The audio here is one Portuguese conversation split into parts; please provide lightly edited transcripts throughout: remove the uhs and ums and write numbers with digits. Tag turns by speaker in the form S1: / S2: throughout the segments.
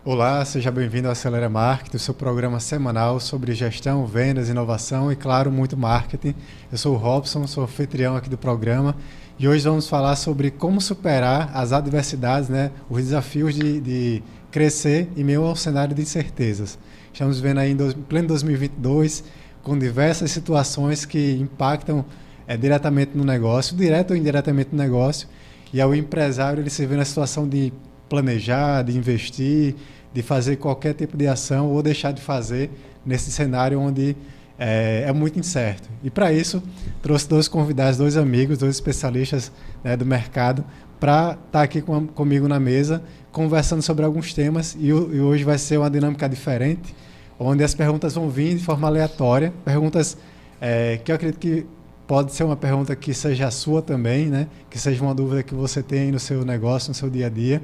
S1: Olá, seja bem-vindo ao Acelera Marketing, o seu programa semanal sobre gestão, vendas, inovação e, claro, muito marketing. Eu sou o Robson, sou anfitrião aqui do programa e hoje vamos falar sobre como superar as adversidades, né, os desafios de crescer em meio ao cenário de incertezas. Estamos vendo aí em pleno 2022 com diversas situações que impactam diretamente no negócio, direto ou indiretamente no negócio, e ao empresário ele se vê na situação de planejar, de investir, de fazer qualquer tipo de ação ou deixar de fazer nesse cenário onde é muito incerto. E para isso, trouxe dois convidados, dois amigos, dois especialistas, né, do mercado, para estar aqui comigo na mesa, conversando sobre alguns temas. E hoje vai ser uma dinâmica diferente, onde as perguntas vão vir de forma aleatória, perguntas que eu acredito que pode ser uma pergunta que seja a sua também, né? Que seja uma dúvida que você tem aí no seu negócio, no seu dia a dia.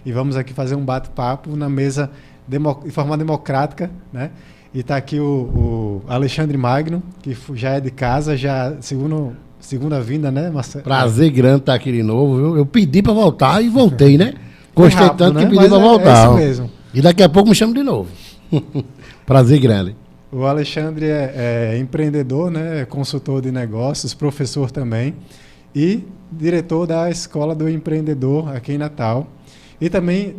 S1: E vamos aqui fazer um bate-papo na mesa de forma democrática, né? E está aqui o Alexandre Magno, que já é de casa, já segunda vinda, né, Marcelo?
S2: Prazer grande estar aqui de novo, viu? Eu pedi para voltar e voltei, né? Gostei
S1: rápido,
S2: tanto,
S1: né?
S2: que pedi para voltar.
S1: É isso mesmo.
S2: E daqui a pouco me chamo de novo. Prazer grande.
S1: O Alexandre é empreendedor, né? É consultor de negócios, professor também e diretor da Escola do Empreendedor aqui em Natal. E também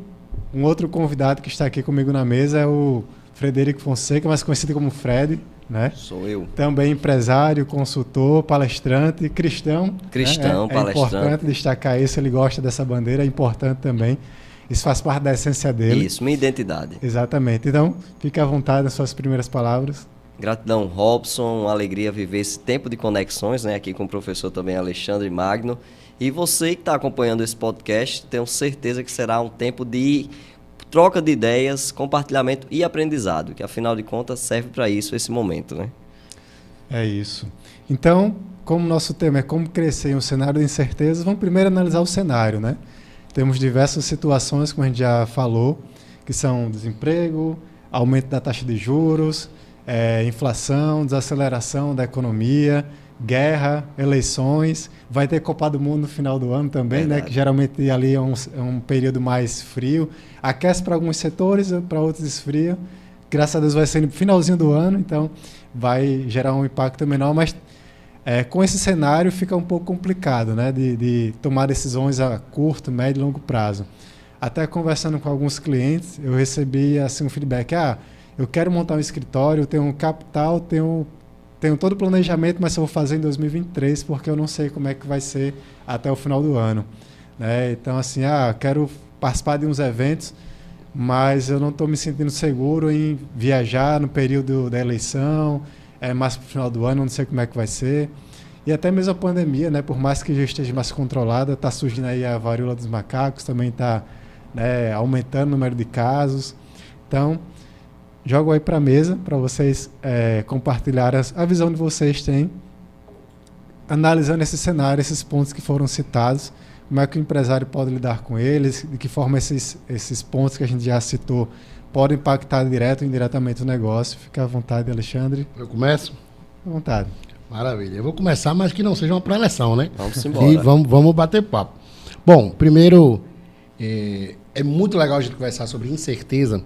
S1: um outro convidado que está aqui comigo na mesa é o Frederico Fonseca, mais conhecido como Fred, né?
S3: Sou eu.
S1: Também empresário, consultor, palestrante, cristão.
S3: Cristão,
S1: né?
S3: palestrante.
S1: É importante destacar isso, ele gosta dessa bandeira, é importante também. Isso faz parte da essência dele.
S3: Isso, minha identidade.
S1: Exatamente. Então, fique à vontade nas suas primeiras palavras.
S3: Gratidão, Robson. Uma alegria viver esse tempo de conexões, né? Aqui com o professor também Alexandre Magno. E você que está acompanhando esse podcast, tenho certeza que será um tempo de troca de ideias, compartilhamento e aprendizado, que afinal de contas serve para isso esse momento, né?
S1: É isso. Então, como nosso tema é como crescer em um cenário de incertezas, vamos primeiro analisar o cenário, né? Temos diversas situações, como a gente já falou, que são desemprego, aumento da taxa de juros, inflação, desaceleração da economia, guerra, eleições, vai ter Copa do Mundo no final do ano também, né? Que geralmente ali é um período mais frio, aquece para alguns setores, para outros esfria. Graças a Deus vai ser no finalzinho do ano, então vai gerar um impacto menor, mas com esse cenário fica um pouco complicado, né? De tomar decisões a curto, médio e longo prazo. Até conversando com alguns clientes, eu recebi assim, um feedback, eu quero montar um escritório, eu tenho um capital, tenho todo o planejamento, mas eu vou fazer em 2023 porque eu não sei como é que vai ser até o final do ano, né? Então, assim, quero participar de uns eventos, mas eu não estou me sentindo seguro em viajar no período da eleição, mais para o final do ano, não sei como é que vai ser. E até mesmo a pandemia, né? Por mais que já esteja mais controlada, está surgindo aí a varíola dos macacos, também está, né, aumentando o número de casos. Então, jogo aí para a mesa, para vocês compartilharem a visão que vocês têm, analisando esse cenário, esses pontos que foram citados, como é que o empresário pode lidar com eles, de que forma esses pontos que a gente já citou podem impactar direto ou indiretamente o negócio. Fica à vontade, Alexandre.
S2: Eu começo?
S1: À vontade.
S2: Maravilha. Eu vou começar, mas que não seja uma pré-eleção, né?
S3: Vamos embora.
S2: E vamos bater papo. Bom, primeiro, é muito legal a gente conversar sobre incerteza,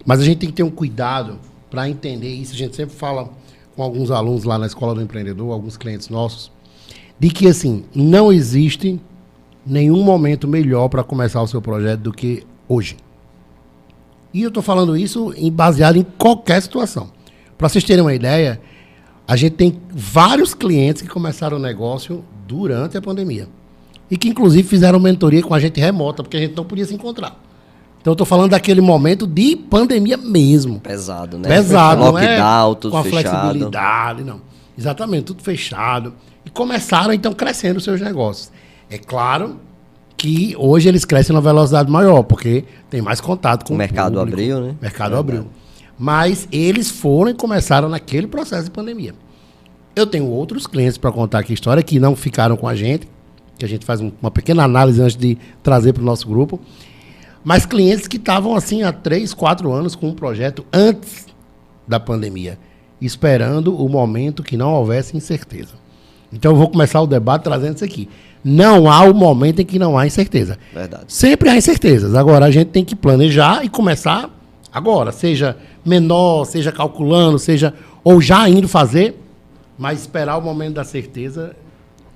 S2: mas a gente tem que ter um cuidado para entender isso. A gente sempre fala com alguns alunos lá na Escola do Empreendedor, alguns clientes nossos, de que, assim, não existe nenhum momento melhor para começar o seu projeto do que hoje. E eu estou falando isso baseado em qualquer situação. Para vocês terem uma ideia, a gente tem vários clientes que começaram o negócio durante a pandemia. E que, inclusive, fizeram mentoria com a gente remota, porque a gente não podia se encontrar. Então, eu estou falando daquele momento de pandemia mesmo.
S3: Pesado, né?
S2: Pesado,
S3: Lockdown, tudo
S2: com a
S3: fechado.
S2: flexibilidade, não. Exatamente, tudo fechado. E começaram, então, crescendo os seus negócios. É claro que hoje eles crescem numa velocidade maior, porque tem mais contato com
S3: O mercado
S2: público.
S3: abriu, né?
S2: O mercado abriu. Mas eles foram e começaram naquele processo de pandemia. Eu tenho outros clientes para contar aqui a história que não ficaram com a gente, que a gente faz uma pequena análise antes de trazer para o nosso grupo. Mas clientes que estavam assim há 3, 4 anos com um projeto antes da pandemia, esperando o momento que não houvesse incerteza. Então eu vou começar o debate trazendo isso aqui. Não há o momento em que não há incerteza.
S3: Verdade.
S2: Sempre há incertezas. Agora a gente tem que planejar e começar agora. Seja menor, seja calculando, seja ou já indo fazer, mas esperar o momento da certeza.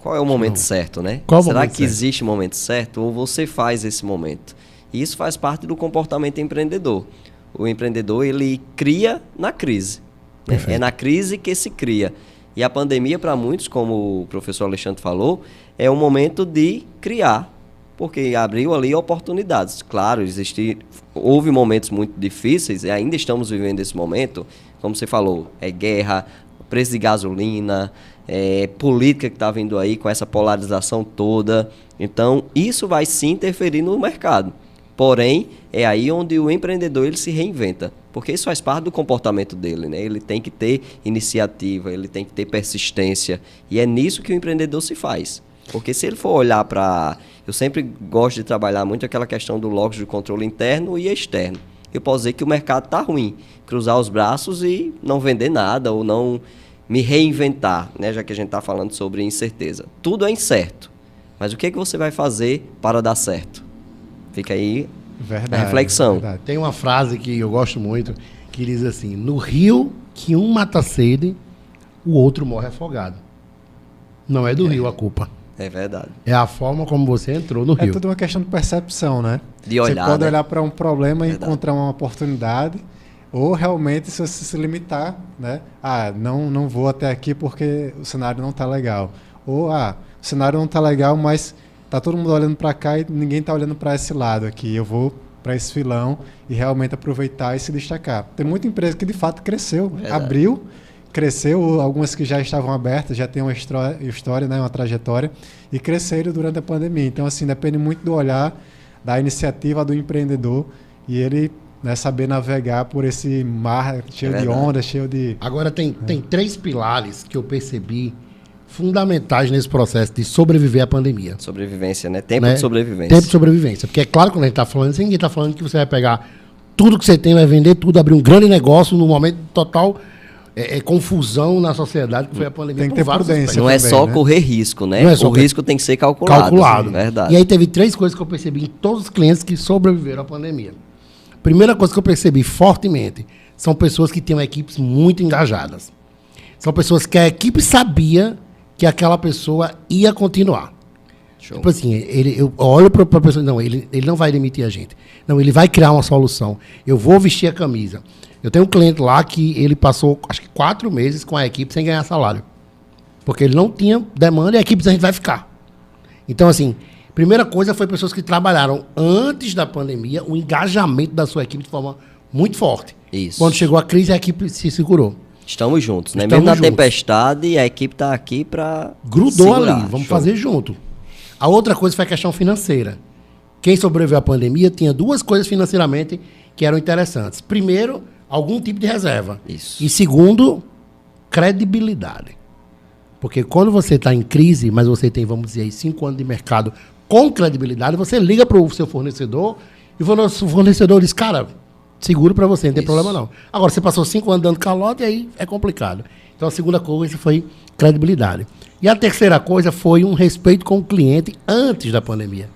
S3: Qual é o momento certo, né?
S2: Qual
S3: Será
S2: momento
S3: que
S2: certo?
S3: existe momento certo ou você faz esse momento? E isso faz parte do comportamento empreendedor. O empreendedor, ele cria na crise. Né? É na crise que se cria. E a pandemia, para muitos, como o professor Alexandre falou, é um momento de criar, porque abriu ali oportunidades. Claro, houve momentos muito difíceis, e ainda estamos vivendo esse momento, como você falou, guerra, preço de gasolina, política que está vindo aí com essa polarização toda. Então, isso vai sim interferir no mercado. Porém, é aí onde o empreendedor ele se reinventa, porque isso faz parte do comportamento dele, né? Ele tem que ter iniciativa, ele tem que ter persistência, e é nisso que o empreendedor se faz. Porque se ele for olhar para... Eu sempre gosto de trabalhar muito aquela questão do locus de controle interno e externo. Eu posso dizer que o mercado está ruim, cruzar os braços e não vender nada, ou não me reinventar, né? Já que a gente está falando sobre incerteza. Tudo é incerto, mas o que você vai fazer para dar certo? Fica aí a reflexão.
S1: Verdade.
S2: Tem uma frase que eu gosto muito, que diz assim: no rio que um mata sede, o outro morre afogado. Não é do rio a culpa.
S3: É verdade.
S2: É a forma como você entrou no rio.
S1: É tudo uma questão de percepção, né?
S3: De olhar,
S1: você pode
S3: né?
S1: olhar para um problema e
S3: Verdade.
S1: encontrar uma oportunidade, ou realmente se você se limitar, né? Não vou até aqui porque o cenário não está legal. Ou, o cenário não está legal, mas tá todo mundo olhando para cá e ninguém está olhando para esse lado aqui. Eu vou para esse filão e realmente aproveitar e se destacar. Tem muita empresa que de fato cresceu, abriu, cresceu, algumas que já estavam abertas, já têm uma história, né, uma trajetória, e cresceram durante a pandemia. Então, assim, depende muito do olhar, da iniciativa do empreendedor e ele, né, saber navegar por esse mar cheio de ondas, cheio de...
S2: Agora tem 3 pilares que eu percebi fundamentais nesse processo de sobreviver à pandemia.
S3: Sobrevivência, né? Tempo
S2: Né?
S3: de sobrevivência.
S2: Tempo de sobrevivência. Porque é claro que quando a gente está falando isso, ninguém está falando que você vai pegar tudo que você tem, vai vender tudo, abrir um grande negócio num momento de total confusão na sociedade, que foi a pandemia.
S1: Tem que ter prudência.
S3: Não é
S1: também,
S3: só
S1: né?
S3: correr risco, né?
S2: Não é só
S3: o risco tem que ser calculado. Verdade.
S2: E aí teve 3 coisas que eu percebi em todos os clientes que sobreviveram à pandemia. Primeira coisa que eu percebi fortemente, são pessoas que têm equipes muito engajadas. São pessoas que a equipe sabia que aquela pessoa ia continuar.
S3: Show.
S2: Tipo assim, eu olho para a pessoa, não, ele não vai demitir a gente. Não, ele vai criar uma solução. Eu vou vestir a camisa. Eu tenho um cliente lá que ele passou, acho que 4 meses com a equipe sem ganhar salário. Porque ele não tinha demanda e a equipe diz, a gente vai ficar. Então, assim, primeira coisa foi pessoas que trabalharam antes da pandemia, o engajamento da sua equipe de forma muito forte.
S3: Isso.
S2: Quando chegou a crise, a equipe se segurou.
S3: Estamos juntos, né?
S2: Estamos
S3: Mesmo na
S2: juntos.
S3: tempestade, a equipe está aqui para
S2: Grudou ali, vamos fazer junto. A outra coisa foi a questão financeira. Quem sobreviveu à pandemia tinha 2 coisas financeiramente que eram interessantes. Primeiro, algum tipo de reserva.
S3: Isso.
S2: E segundo, credibilidade. Porque quando você está em crise, mas você tem, vamos dizer, 5 anos de mercado com credibilidade, você liga para o seu fornecedor e o fornecedor diz, cara, seguro para você, não tem problema não. Agora, você passou 5 anos dando calote e aí é complicado. Então, a segunda coisa foi credibilidade. E a terceira coisa foi um respeito com o cliente antes da pandemia.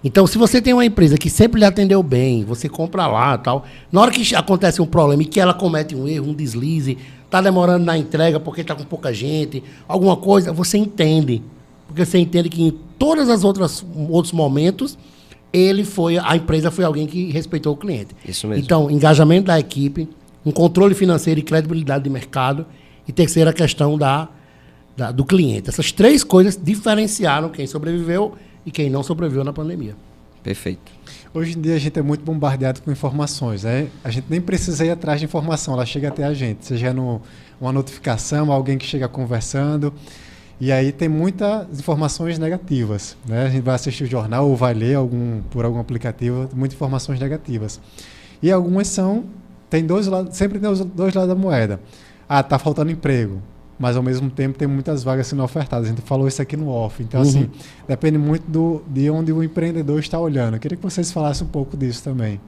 S2: Então, se você tem uma empresa que sempre lhe atendeu bem, você compra lá e tal, na hora que acontece um problema e que ela comete um erro, um deslize, está demorando na entrega porque está com pouca gente, alguma coisa, você entende. Porque você entende que em todos os outros momentos, a empresa foi alguém que respeitou o cliente.
S3: Isso mesmo.
S2: Então, engajamento da equipe, um controle financeiro e credibilidade de mercado, e terceira questão do cliente. Essas 3 coisas diferenciaram quem sobreviveu e quem não sobreviveu na pandemia.
S3: Perfeito.
S1: Hoje em dia a gente é muito bombardeado com informações, né? A gente nem precisa ir atrás de informação, ela chega até a gente, seja uma notificação, alguém que chega conversando, e aí tem muitas informações negativas, né? A gente vai assistir o jornal ou vai ler por algum aplicativo, muitas informações negativas. E algumas tem 2 lados, sempre tem os 2 lados da moeda. Tá faltando emprego, mas ao mesmo tempo tem muitas vagas sendo ofertadas. A gente falou isso aqui no off. Então, assim, depende muito de onde o empreendedor está olhando. Eu queria que vocês falassem um pouco disso também.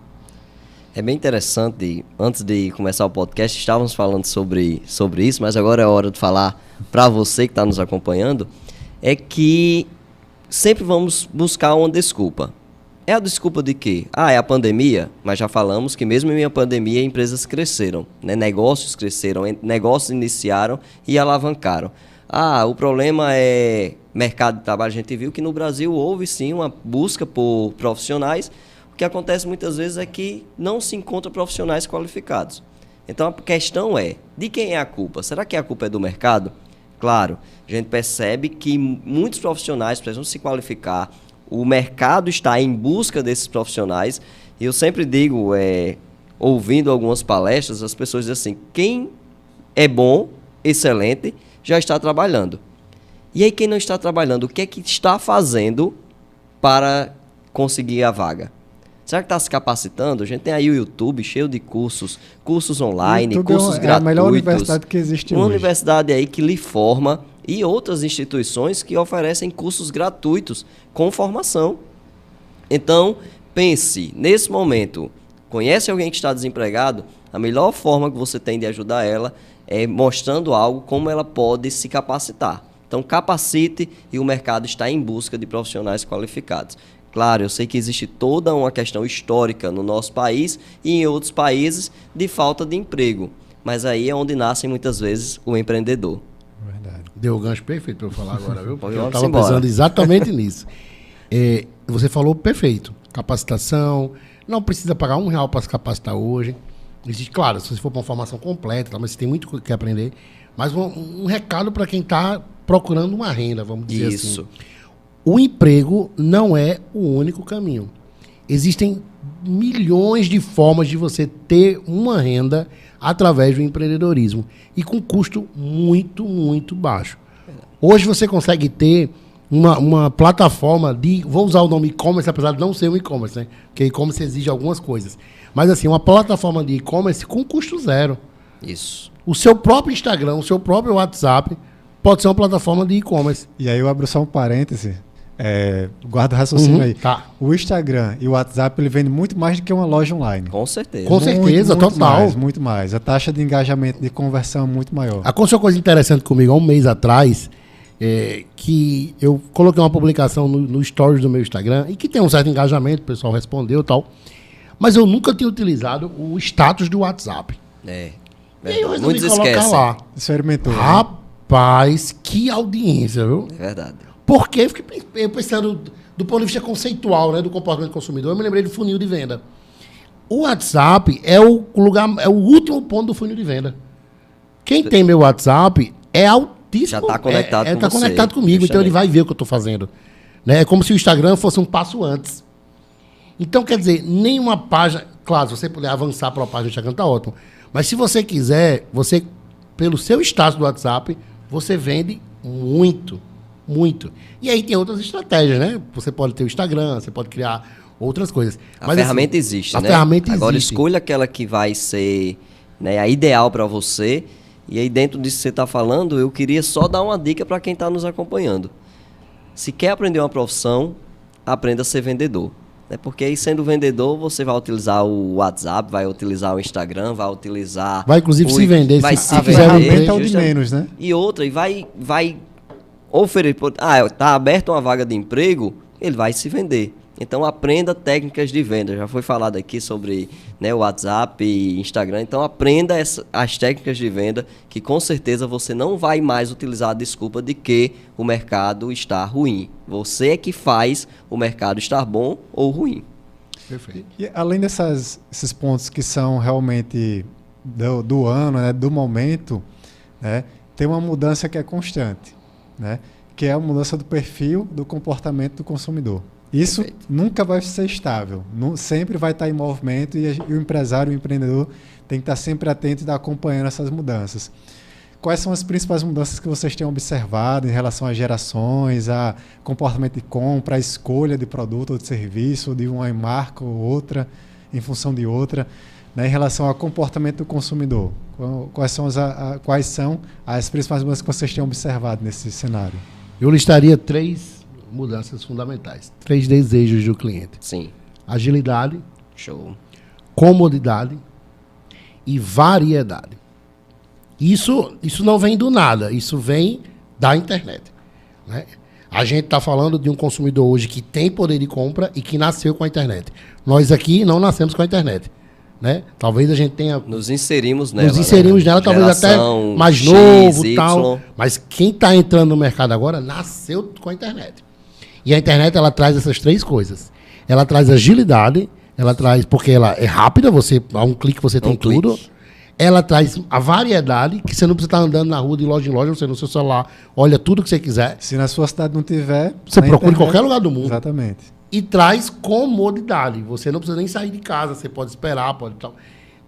S3: É bem interessante, antes de começar o podcast, estávamos falando sobre isso, mas agora é hora de falar para você que está nos acompanhando, é que sempre vamos buscar uma desculpa. É a desculpa de quê? É a pandemia, mas já falamos que mesmo em a pandemia empresas cresceram, né? Negócios cresceram, negócios iniciaram e alavancaram. O problema é mercado de trabalho. A gente viu que no Brasil houve sim uma busca por profissionais. O que acontece muitas vezes é que não se encontra profissionais qualificados. Então a questão é, de quem é a culpa? Será que a culpa é do mercado? Claro, a gente percebe que muitos profissionais precisam se qualificar, o mercado está em busca desses profissionais, e eu sempre digo, ouvindo algumas palestras, as pessoas dizem assim, quem é bom, excelente, já está trabalhando. E aí quem não está trabalhando, o que é que está fazendo para conseguir a vaga? Será que está se capacitando? A gente tem aí o YouTube cheio de cursos online, cursos gratuitos. É a melhor
S1: universidade que existe hoje.
S3: Uma universidade aí que lhe forma e outras instituições que oferecem cursos gratuitos com formação. Então, pense, nesse momento, conhece alguém que está desempregado? A melhor forma que você tem de ajudar ela é mostrando algo como ela pode se capacitar. Então, capacite e o mercado está em busca de profissionais qualificados. Claro, eu sei que existe toda uma questão histórica no nosso país e em outros países de falta de emprego. Mas aí é onde nasce muitas vezes o empreendedor.
S2: Verdade. Deu o gancho perfeito para eu falar agora, viu? Porque eu
S3: estava
S2: pensando exatamente nisso. Você falou perfeito. Capacitação, não precisa pagar R$1 para se capacitar hoje. Existe, claro, se você for para uma formação completa, mas você tem muito que aprender. Mas um recado para quem está procurando uma renda, vamos dizer
S3: Isso.
S2: assim. O emprego não é o único caminho. Existem milhões de formas de você ter uma renda através do empreendedorismo e com custo muito, muito baixo. Hoje você consegue ter uma plataforma de... Vou usar o nome e-commerce, apesar de não ser um e-commerce, né? Porque e-commerce exige algumas coisas. Mas assim, uma plataforma de e-commerce com custo zero.
S3: Isso.
S2: O seu próprio Instagram, o seu próprio WhatsApp pode ser uma plataforma de e-commerce.
S1: E aí eu abro só um parêntese. Guarda o raciocínio aí.
S2: Tá.
S1: O Instagram e o WhatsApp ele vende muito mais do que uma loja online.
S3: Com certeza.
S2: Com certeza,
S1: muito
S2: total.
S1: Mais, muito mais. A taxa de engajamento, de conversão é muito maior.
S2: Aconteceu uma coisa interessante comigo há um mês atrás, que eu coloquei uma publicação no stories do meu Instagram e que tem um certo engajamento, o pessoal respondeu e tal. Mas eu nunca tinha utilizado o status do WhatsApp.
S3: É.
S2: E aí eu resolvi
S3: Muitos
S2: colocar
S3: esquecem.
S2: lá.
S1: Experimentou.
S2: Rapaz, que audiência, viu?
S3: É verdade.
S2: Porque eu fiquei pensando do ponto de vista conceitual, né, do comportamento do consumidor, eu me lembrei do funil de venda. O WhatsApp é o último ponto do funil de venda. Quem tem meu WhatsApp é altíssimo.
S3: Já está conectado com
S2: tá
S3: você,
S2: conectado comigo, então ele
S3: justamente.
S2: vai ver o que eu estou fazendo. Né? É como se o Instagram fosse um passo antes. Então, quer dizer, nenhuma página... Claro, se você puder avançar para uma página do Instagram, tá ótimo. Mas se você quiser, você, pelo seu status do WhatsApp, você vende muito. Muito. E aí tem outras estratégias, né? Você pode ter o Instagram, você pode criar outras coisas.
S3: A ferramenta existe, né?
S2: Ferramenta
S3: Agora
S2: existe.
S3: escolha aquela que vai ser, né, a ideal para você. E aí dentro disso que você está falando, eu queria só dar uma dica para quem está nos acompanhando. Se quer aprender uma profissão, aprenda a ser vendedor. Né? Porque aí sendo vendedor, você vai utilizar o WhatsApp, vai utilizar o Instagram, vai utilizar...
S2: Vai inclusive se vender.
S3: Vai
S2: se
S3: se
S2: quiser
S1: ferramenta
S3: vender.
S1: é o de
S3: justamente.
S1: menos, né?
S3: E outra, e vai oferecer... tá aberta uma vaga de emprego, ele vai se vender. Então aprenda técnicas de venda. Já foi falado aqui sobre, né, o WhatsApp e Instagram. Então aprenda as técnicas de venda, que com certeza você não vai mais utilizar a desculpa de que o mercado está ruim. Você é que faz o mercado estar bom ou ruim.
S2: Perfeito.
S1: E além esses pontos que são realmente do ano, né, do momento, né, tem uma mudança que é constante, né, que é a mudança do perfil do comportamento do consumidor. Isso
S3: Perfeito.
S1: Nunca vai ser estável, sempre vai estar em movimento e o empresário, o empreendedor tem que estar sempre atento e estar acompanhando essas mudanças. Quais são as principais mudanças que vocês têm observado em relação às gerações, a comportamento de compra, a escolha de produto ou de serviço, de uma marca ou outra, em função de outra, né, em relação ao comportamento do consumidor? Quais são as principais mudanças que vocês têm observado nesse cenário?
S2: Eu listaria 3 mudanças fundamentais. 3 desejos do cliente.
S3: Sim.
S2: Agilidade,
S3: Show.
S2: comodidade e variedade. Isso não vem do nada, isso vem da internet, né? A gente está falando de um consumidor hoje que tem poder de compra e que nasceu com a internet. Nós aqui não nascemos com a internet, né? Talvez a gente tenha...
S3: Nos inserimos nela.
S2: Talvez até mais
S3: X,
S2: novo e
S3: Y.
S2: tal. Mas quem está entrando no mercado agora nasceu com a internet. E a internet, ela traz essas três coisas. Ela traz agilidade, ela traz... Porque ela é rápida, a um clique você tem tudo.
S3: Clique.
S2: Ela traz a variedade, que você não precisa estar andando na rua de loja em loja, você no seu celular olha tudo que você quiser.
S1: Se na sua cidade não tiver...
S2: Você procura em qualquer lugar do mundo.
S1: Exatamente.
S2: E traz comodidade. Você não precisa nem sair de casa, você pode esperar, pode tal.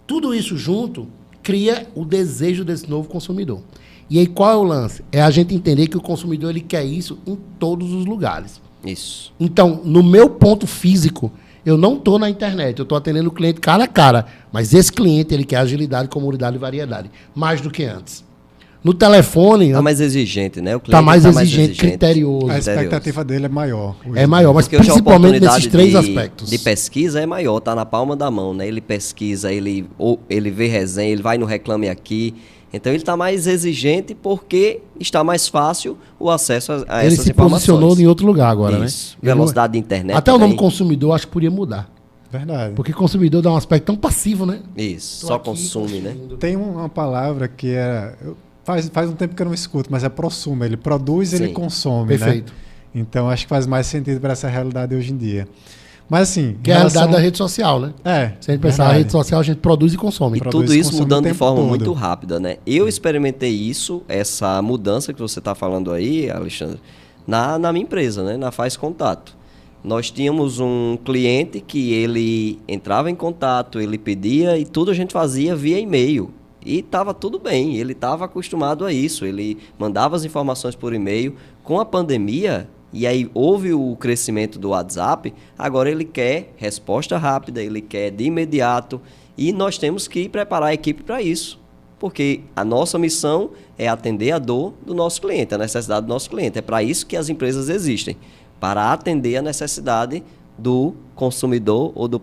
S2: Tudo isso junto cria o desejo desse novo consumidor. E aí qual é o lance? É a gente entender que o consumidor ele quer isso em todos os lugares.
S3: Isso.
S2: Então, no meu ponto físico, eu não estou na internet, eu estou atendendo o cliente cara a cara. Mas esse cliente ele quer agilidade, comodidade e variedade. Mais do que antes. No telefone...
S3: Está mais exigente, né? O cliente
S2: está mais exigente, criterioso.
S1: A expectativa dele é maior.
S2: É maior, mas
S3: porque hoje
S2: principalmente nesses três aspectos.
S3: De pesquisa é maior, está na palma da mão, né? Ele pesquisa, ele vê resenha, ele vai no Reclame Aqui. Então ele está mais exigente porque está mais fácil o acesso a essas informações.
S2: Ele se posicionou em outro lugar agora,
S3: Isso.
S2: né?
S3: Velocidade de internet.
S2: Até também. O nome consumidor acho que podia mudar.
S1: Verdade.
S2: Porque consumidor dá um aspecto tão passivo, né?
S3: Isso, só consome, né?
S1: Tem uma palavra que é... Faz um tempo que eu não escuto, mas é prosumer. Ele produz e ele consome,
S2: perfeito.
S1: Né? Então acho que faz mais sentido para essa realidade hoje em dia. Mas assim...
S2: Que é a realidade da rede social, né?
S1: Se
S2: a gente pensar na rede social, a gente produz e consome.
S3: E tudo isso mudando de forma muito rápida, né? Eu experimentei isso, essa mudança que você está falando aí, Alexandre, na minha empresa, né? Na Faz Contato. Nós tínhamos um cliente que ele entrava em contato, ele pedia e tudo a gente fazia via e-mail. E estava tudo bem, ele estava acostumado a isso, ele mandava as informações por e-mail. Com a pandemia, e aí houve o crescimento do WhatsApp, agora ele quer resposta rápida, ele quer de imediato, e nós temos que preparar a equipe para isso. Porque a nossa missão é atender a dor do nosso cliente, a necessidade do nosso cliente. É para isso que as empresas existem, para atender a necessidade do consumidor ou do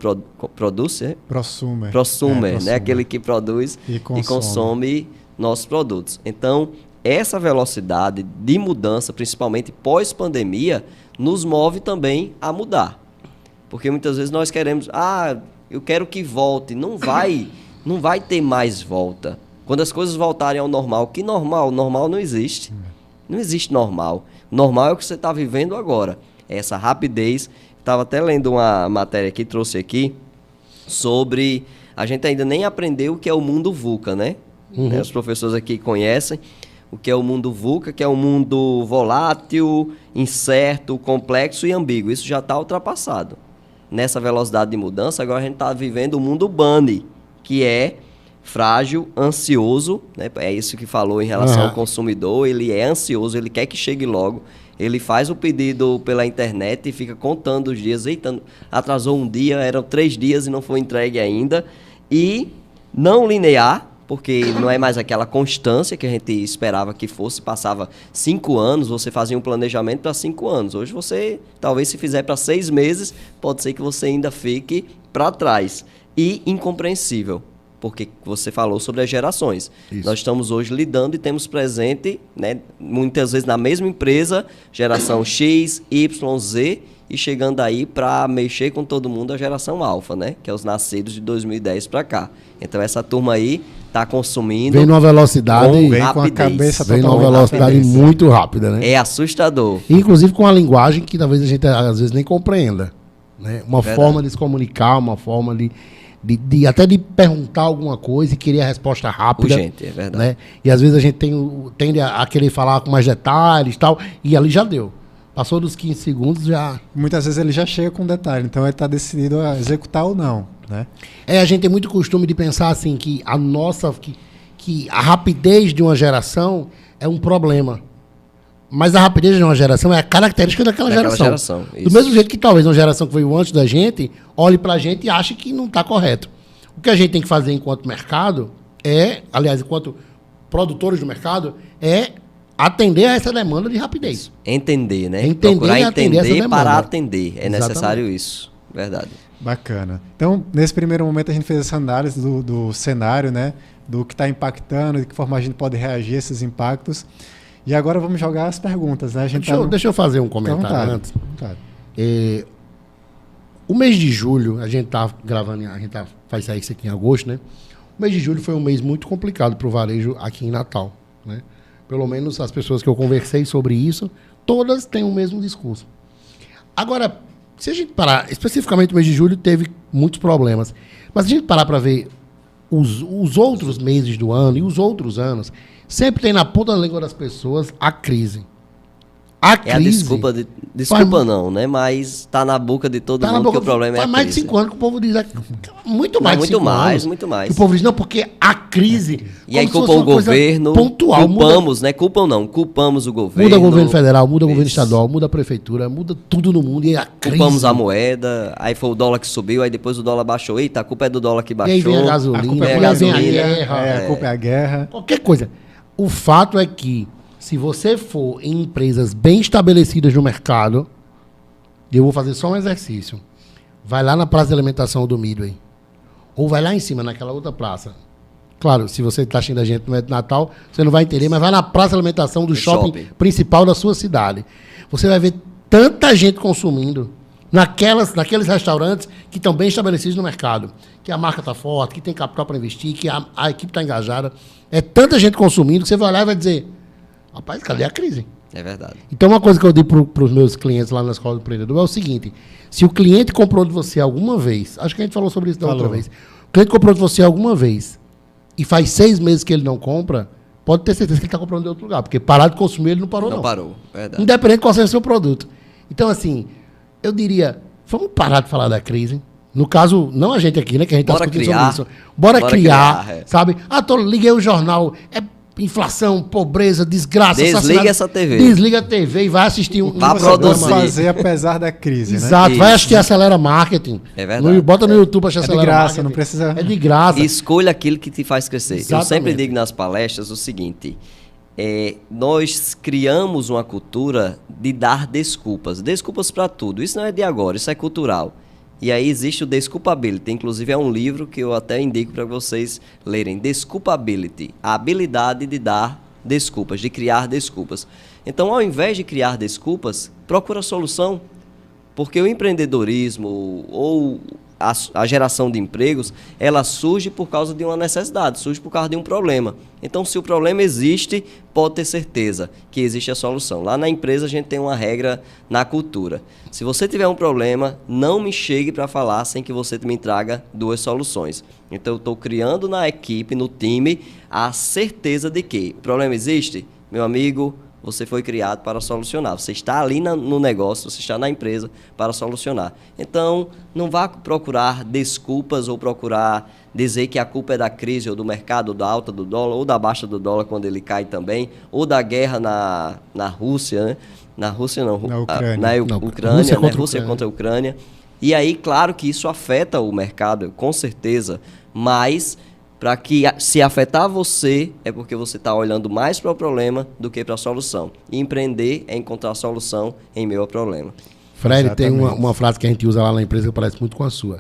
S3: producer. Prosumer, né? Aquele que produz e consome nossos produtos. Então, essa velocidade de mudança, principalmente pós-pandemia, nos move também a mudar. Porque muitas vezes nós queremos, eu quero que volte. Não vai ter mais volta. Quando as coisas voltarem ao normal, que normal? Normal não existe. Não existe normal. Normal é o que você está vivendo agora. Essa rapidez. Estava até lendo uma matéria que trouxe aqui sobre... A gente ainda nem aprendeu o que é o mundo VUCA, né?
S2: Uhum.
S3: Os professores aqui conhecem o que é o mundo VUCA, que é um mundo volátil, incerto, complexo e ambíguo. Isso já está ultrapassado. Nessa velocidade de mudança, agora a gente está vivendo o mundo BANI, que é frágil, ansioso, né? É isso que falou em relação ao consumidor. Ele é ansioso, ele quer que chegue logo. Ele faz o pedido pela internet e fica contando os dias. Eita, atrasou um dia, eram 3 dias e não foi entregue ainda. E não linear, porque não é mais aquela constância que a gente esperava que fosse. Passava 5 anos, você fazia um planejamento para 5 anos. Hoje você, talvez se fizer para 6 meses, pode ser que você ainda fique para trás. E incompreensível. Porque você falou sobre as gerações. Isso. Nós estamos hoje lidando e temos presente, né, muitas vezes na mesma empresa, geração X, Y, Z, e chegando aí para mexer com todo mundo a geração alfa, né? Que é os nascidos de 2010 para cá. Então essa turma aí está consumindo...
S2: Vem numa velocidade...
S1: Vem com a cabeça
S2: totalmente... Vem numa velocidade muito rápida, né?
S3: É assustador.
S2: Inclusive com uma linguagem que talvez a gente às vezes nem compreenda. Né? Uma forma de se comunicar, uma forma até de perguntar alguma coisa e querer a resposta rápida.
S3: Urgente, é verdade.
S2: Né? E às vezes a gente tende a querer falar com mais detalhes e tal, e ali já deu. Passou dos 15 segundos, já...
S1: Muitas vezes ele já chega com detalhe, então ele está decidido a executar ou não. Né?
S2: A gente tem muito costume de pensar assim, que a rapidez de uma geração é um problema. Mas a rapidez de uma geração é a característica daquela geração. Do mesmo jeito que talvez uma geração que veio antes da gente olhe para a gente e ache que não está correto. O que a gente tem que fazer enquanto mercado enquanto produtores do mercado, é atender a essa demanda de rapidez.
S3: Entender, né?
S2: Procurar
S3: entender
S2: essa demanda.
S3: para atender. É necessário isso. Verdade.
S1: Bacana. Então, nesse primeiro momento, a gente fez essa análise do cenário, né? Do que está impactando, de que forma a gente pode reagir a esses impactos. E agora vamos jogar as perguntas, né?
S2: Deixa eu fazer um comentário antes. O mês de julho, a gente tá gravando, faz sair isso aqui em agosto, né? O mês de julho foi um mês muito complicado para o varejo aqui em Natal, né? Pelo menos as pessoas que eu conversei sobre isso, todas têm o mesmo discurso. Agora, se a gente parar, especificamente o mês de julho teve muitos problemas, mas se a gente parar para ver os outros meses do ano e os outros anos, sempre tem na ponta da língua das pessoas a crise. A
S3: desculpa, não, né? Mas tá na boca de todo mundo que o problema é a crise.
S2: Faz mais de 5 anos que o povo diz, muito mais de 5 anos.
S3: Muito mais.
S2: O povo diz, não, porque a crise...
S3: E aí culpam o governo,
S2: pontual,
S3: culpamos, né? Culpamos o governo.
S2: Muda o governo federal, muda o governo estadual, muda a prefeitura, muda tudo no mundo e a crise...
S3: Culpamos a moeda, aí foi o dólar que subiu, aí depois o dólar baixou. Eita, a culpa é do dólar que baixou.
S2: E aí vem a gasolina,
S1: a culpa é a guerra. A culpa é a guerra.
S2: Qualquer coisa. O fato é que se você for em empresas bem estabelecidas no mercado, eu vou fazer só um exercício. Vai lá na praça de alimentação do Midway. Ou vai lá em cima, naquela outra praça. Claro, se você está achando a gente no Natal, você não vai entender, mas vai na praça de alimentação do shopping principal da sua cidade. Você vai ver tanta gente consumindo naqueles restaurantes que estão bem estabelecidos no mercado. Que a marca está forte, que tem capital para investir, que a equipe está engajada. É tanta gente consumindo que você vai olhar e vai dizer... Rapaz, cadê a crise?
S3: É verdade.
S2: Então, uma coisa que eu digo para os meus clientes lá na Escola do Empreendedor é o seguinte: se o cliente comprou de você alguma vez, acho que a gente falou sobre isso da outra vez, o cliente comprou de você alguma vez e faz 6 meses que ele não compra, pode ter certeza que ele está comprando de outro lugar, porque parar de consumir ele não parou, não.
S3: Não parou, verdade.
S2: Independente de qual seja o seu produto. Então, assim, eu diria, vamos parar de falar da crise. No caso, não a gente aqui, né, que a gente está discutindo sobre isso. Bora criar, sabe? Liguei o jornal, inflação, pobreza, desgraça,
S3: Desliga essa TV.
S2: Desliga a TV e vai assistir um
S1: programa. Fazer apesar da crise,
S2: Exato.
S1: Né?
S2: Vai assistir Acelera Marketing.
S3: É verdade.
S2: Bota no YouTube para assistir Acelera
S1: Marketing.
S2: Marketing.
S1: Não precisa...
S2: É de graça.
S3: Escolha aquilo que te faz crescer.
S2: Exatamente.
S3: Eu sempre digo nas palestras o seguinte: nós criamos uma cultura de dar desculpas. Desculpas para tudo. Isso não é de agora, isso é cultural. E aí existe o Desculpability, inclusive é um livro que eu até indico para vocês lerem. Desculpability, a habilidade de dar desculpas, de criar desculpas. Então, ao invés de criar desculpas, procura a solução, porque o empreendedorismo ou a geração de empregos, ela surge por causa de uma necessidade, surge por causa de um problema. Então, se o problema existe, pode ter certeza que existe a solução. Lá na empresa, a gente tem uma regra na cultura. Se você tiver um problema, não me chegue para falar sem que você me traga 2 soluções. Então, eu estou criando na equipe, no time, a certeza de que o problema existe, meu amigo, você foi criado para solucionar. Você está ali no negócio, você está na empresa para solucionar. Então, não vá procurar desculpas ou procurar dizer que a culpa é da crise ou do mercado, da alta do dólar ou da baixa do dólar quando ele cai também, ou da guerra na Rússia, né? Na Rússia não,
S1: na Ucrânia.
S3: Na Ucrânia, né? Rússia contra a Ucrânia. E aí, claro que isso afeta o mercado, com certeza, mas... para que se afetar você, é porque você está olhando mais para o problema do que para a solução. E empreender é encontrar a solução em meio ao problema.
S2: Fred, exatamente. Tem uma frase que a gente usa lá na empresa que parece muito com a sua.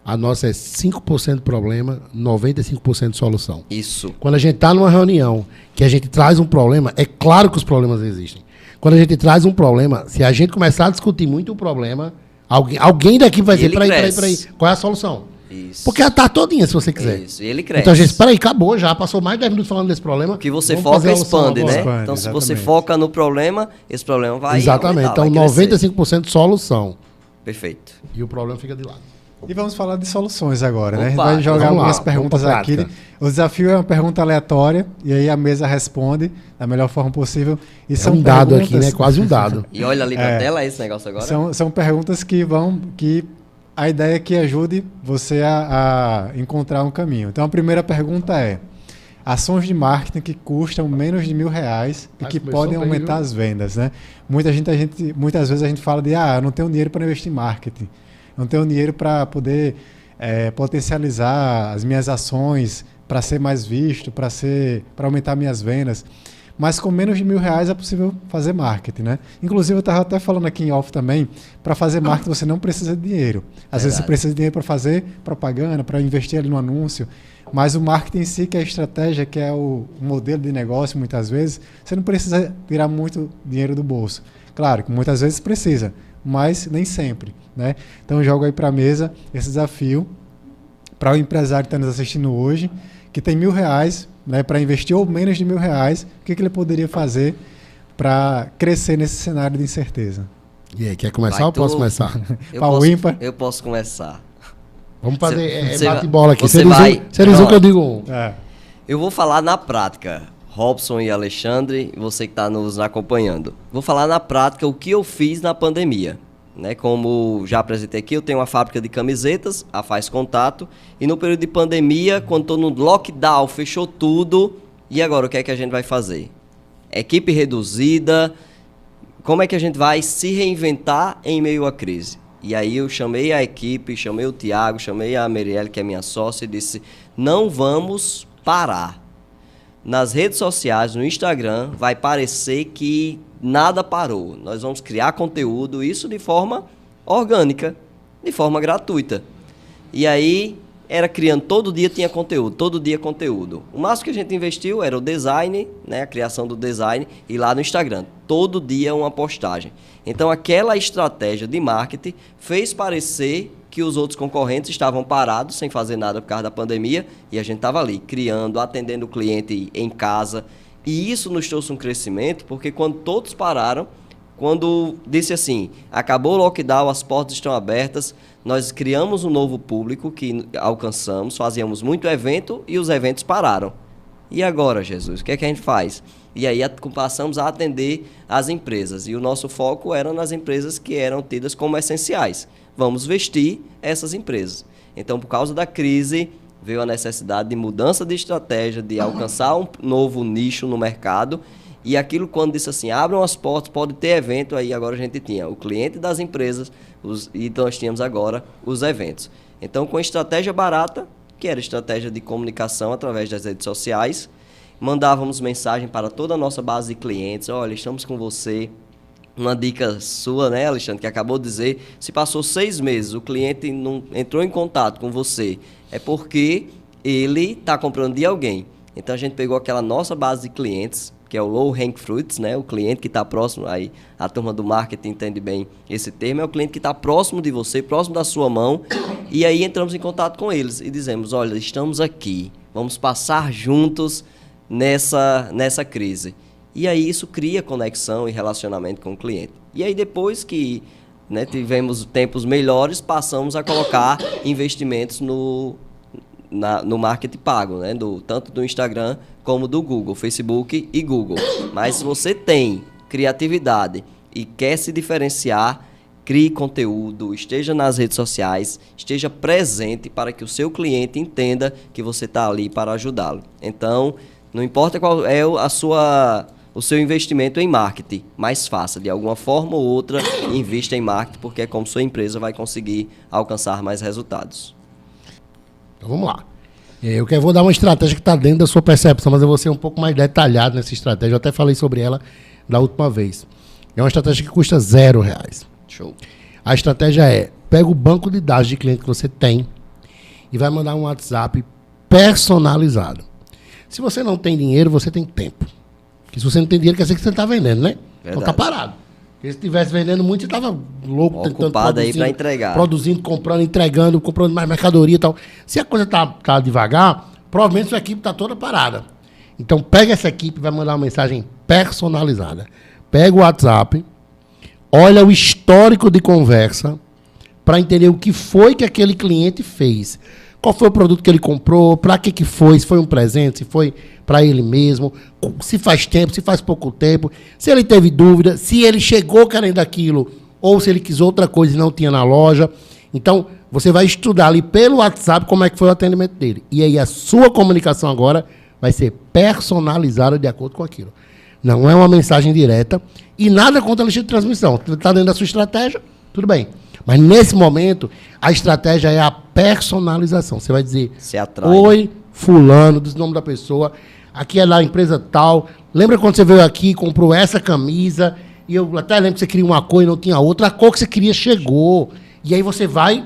S2: A nossa é 5% problema, 95% solução.
S3: Isso.
S2: Quando a gente está numa reunião que a gente traz um problema, é claro que os problemas existem. Quando a gente traz um problema, se a gente começar a discutir muito o problema, alguém daqui vai dizer, peraí, qual é a solução?
S3: Isso.
S2: Porque ela tá todinha, se você quiser.
S3: Isso, e ele cresce.
S2: Então, gente, peraí, acabou já, passou mais de 10 minutos falando desse problema.
S3: O que você foca, expande, né? Então, se você foca no problema, esse problema vai
S2: exatamente,
S3: aumentar,
S2: então
S3: vai
S2: 95% solução.
S3: Perfeito.
S2: E o problema fica de lado.
S1: E vamos falar de soluções agora, né? A gente vai jogar algumas perguntas aqui. O desafio é uma pergunta aleatória, e aí a mesa responde da melhor forma possível. E são
S2: um dado aqui, né? Quase um dado.
S3: E olha ali na tela esse negócio agora.
S1: São perguntas que a ideia é que ajude você a encontrar um caminho. Então, a primeira pergunta é: ações de marketing que custam menos de R$1.000 e que podem aumentar as vendas, né? Muitas vezes a gente fala de, eu não tenho dinheiro para investir em marketing, não tenho dinheiro para poder potencializar as minhas ações, para ser mais visto, para aumentar minhas vendas. mas com menos de R$1.000 é possível fazer marketing, né? Inclusive, eu estava até falando aqui em off também, para fazer marketing você não precisa de dinheiro. Às vezes você precisa de dinheiro para fazer propaganda, para investir ali no anúncio, mas o marketing em si, que é a estratégia, que é o modelo de negócio, muitas vezes, você não precisa tirar muito dinheiro do bolso. Claro que muitas vezes precisa, mas nem sempre, né? Então, eu jogo aí para a mesa esse desafio para o empresário que está nos assistindo hoje, que tem R$1.000, né, para investir ou menos de R$1.000, o que ele poderia fazer para crescer nesse cenário de incerteza?
S2: E aí, quer começar ou posso começar?
S3: Eu posso começar.
S2: Vamos fazer bate-bola aqui.
S3: Você vai...
S2: Seria o que eu digo.
S3: Eu vou falar na prática, Robson e Alexandre, você que está nos acompanhando. Vou falar na prática o que eu fiz na pandemia. Né, como já apresentei aqui, eu tenho uma fábrica de camisetas, a Faz Contato, e no período de pandemia, quando estou no lockdown, fechou tudo, e agora o que é que a gente vai fazer? Equipe reduzida, como é que a gente vai se reinventar em meio à crise? E aí eu chamei a equipe, chamei o Tiago, chamei a Merielle, que é minha sócia, e disse, não vamos parar. Nas redes sociais, no Instagram, vai parecer que nada parou. Nós vamos criar conteúdo, isso de forma orgânica, de forma gratuita. E aí, era criando, todo dia tinha conteúdo, todo dia conteúdo. O máximo que a gente investiu era o design, né, a criação do design, e lá no Instagram, todo dia uma postagem. Então, aquela estratégia de marketing fez parecer que os outros concorrentes estavam parados, sem fazer nada por causa da pandemia, e a gente estava ali, criando, atendendo o cliente em casa. E isso nos trouxe um crescimento, porque quando todos pararam, quando disse assim, acabou o lockdown, as portas estão abertas, nós criamos um novo público que alcançamos, fazíamos muito evento e os eventos pararam. E agora, Jesus, o que é que a gente faz? E aí passamos a atender as empresas, e o nosso foco era nas empresas que eram tidas como essenciais. Vamos vestir essas empresas. Então, por causa da crise, veio a necessidade de mudança de estratégia, de alcançar um novo nicho no mercado. E aquilo, quando disse assim, abram as portas, pode ter evento, aí agora a gente tinha o cliente das empresas, e nós tínhamos agora os eventos. Então, com estratégia barata, que era estratégia de comunicação através das redes sociais, mandávamos mensagem para toda a nossa base de clientes, olha, estamos com você. Uma dica sua, né, Alexandre, que acabou de dizer, se passou 6 meses, o cliente não entrou em contato com você, é porque ele está comprando de alguém. Então, a gente pegou aquela nossa base de clientes, que é o low hang fruits, né, o cliente que está próximo, aí a turma do marketing entende bem esse termo, é o cliente que está próximo de você, próximo da sua mão, e aí entramos em contato com eles e dizemos, olha, estamos aqui, vamos passar juntos nessa crise. E aí isso cria conexão e relacionamento com o cliente. E aí depois que, né, tivemos tempos melhores, passamos a colocar investimentos no marketing pago, né, tanto do Instagram como do Google, Facebook e Google. Mas se você tem criatividade e quer se diferenciar, crie conteúdo, esteja nas redes sociais, esteja presente para que o seu cliente entenda que você está ali para ajudá-lo. Então, não importa qual é o seu investimento em marketing, mas faça, de alguma forma ou outra, invista em marketing, porque é como sua empresa vai conseguir alcançar mais resultados.
S2: Então vamos lá. Eu vou dar uma estratégia que está dentro da sua percepção, mas eu vou ser um pouco mais detalhado nessa estratégia. Eu até falei sobre ela da última vez. É uma estratégia que custa R$0.
S3: Show.
S2: A estratégia é, pega o banco de dados de cliente que você tem e vai mandar um WhatsApp personalizado. Se você não tem dinheiro, você tem tempo. Porque se você não tem dinheiro, quer dizer que você está vendendo, né?
S3: Verdade.
S2: Então tá parado. Porque se estivesse vendendo muito, você estava louco,
S3: ocupado aí para entregar.
S2: Produzindo, comprando, entregando, comprando mais mercadoria e tal. Se a coisa tá devagar, provavelmente sua equipe está toda parada. Então pega essa equipe e vai mandar uma mensagem personalizada. Pega o WhatsApp, olha o histórico de conversa para entender o que foi que aquele cliente fez. Qual foi o produto que ele comprou, para que foi, se foi um presente, se foi para ele mesmo, se faz tempo, se faz pouco tempo, se ele teve dúvida, se ele chegou querendo aquilo, ou se ele quis outra coisa e não tinha na loja. Então, você vai estudar ali pelo WhatsApp como é que foi o atendimento dele. E aí a sua comunicação agora vai ser personalizada de acordo com aquilo. Não é uma mensagem direta e nada contra a lista de transmissão. Está dentro da sua estratégia, tudo bem. Mas nesse momento, a estratégia é a personalização. Você vai dizer, oi, fulano, diz o nome da pessoa. aqui é da empresa tal. Lembra quando você veio aqui e comprou essa camisa? E eu até lembro que você queria uma cor e não tinha outra. A cor que você queria chegou. E aí você vai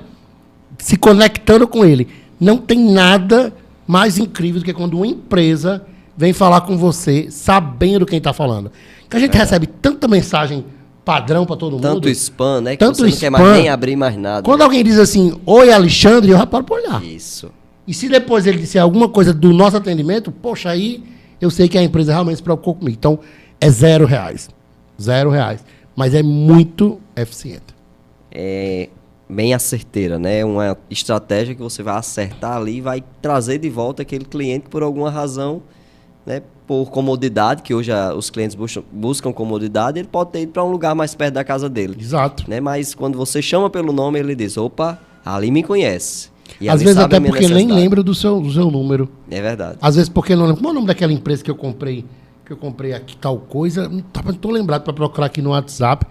S2: se conectando com ele. Não tem nada mais incrível do que quando uma empresa vem falar com você sabendo quem está falando. Que a gente recebe tanta mensagem padrão para todo mundo.
S3: Tanto spam, né? Que
S2: Tanto
S3: você não quer mais
S2: spam.
S3: nem abrir mais nada.
S2: Quando alguém diz assim, oi, Alexandre, eu já paro para olhar.
S3: Isso.
S2: E se depois ele disser alguma coisa do nosso atendimento, poxa, aí eu sei que a empresa realmente se preocupou comigo. Então, é R$0. R$0. Mas é muito eficiente.
S3: É bem asserteira, né? Uma estratégia que você vai acertar ali e vai trazer de volta aquele cliente que por alguma razão, né? Por comodidade, que hoje os clientes buscam comodidade, ele pode ter ido para um lugar mais perto da casa dele.
S2: Exato.
S3: Né? Mas quando você chama pelo nome, ele diz, opa, ali me conhece. E
S2: Às
S3: ali
S2: vezes
S3: sabe a
S2: até
S3: minha
S2: porque nem
S3: necessidade.
S2: lembra do seu número.
S3: É verdade.
S2: Às vezes porque não lembra. Como é o nome daquela empresa que eu comprei aqui tal coisa? Não estou lembrado para procurar aqui no WhatsApp.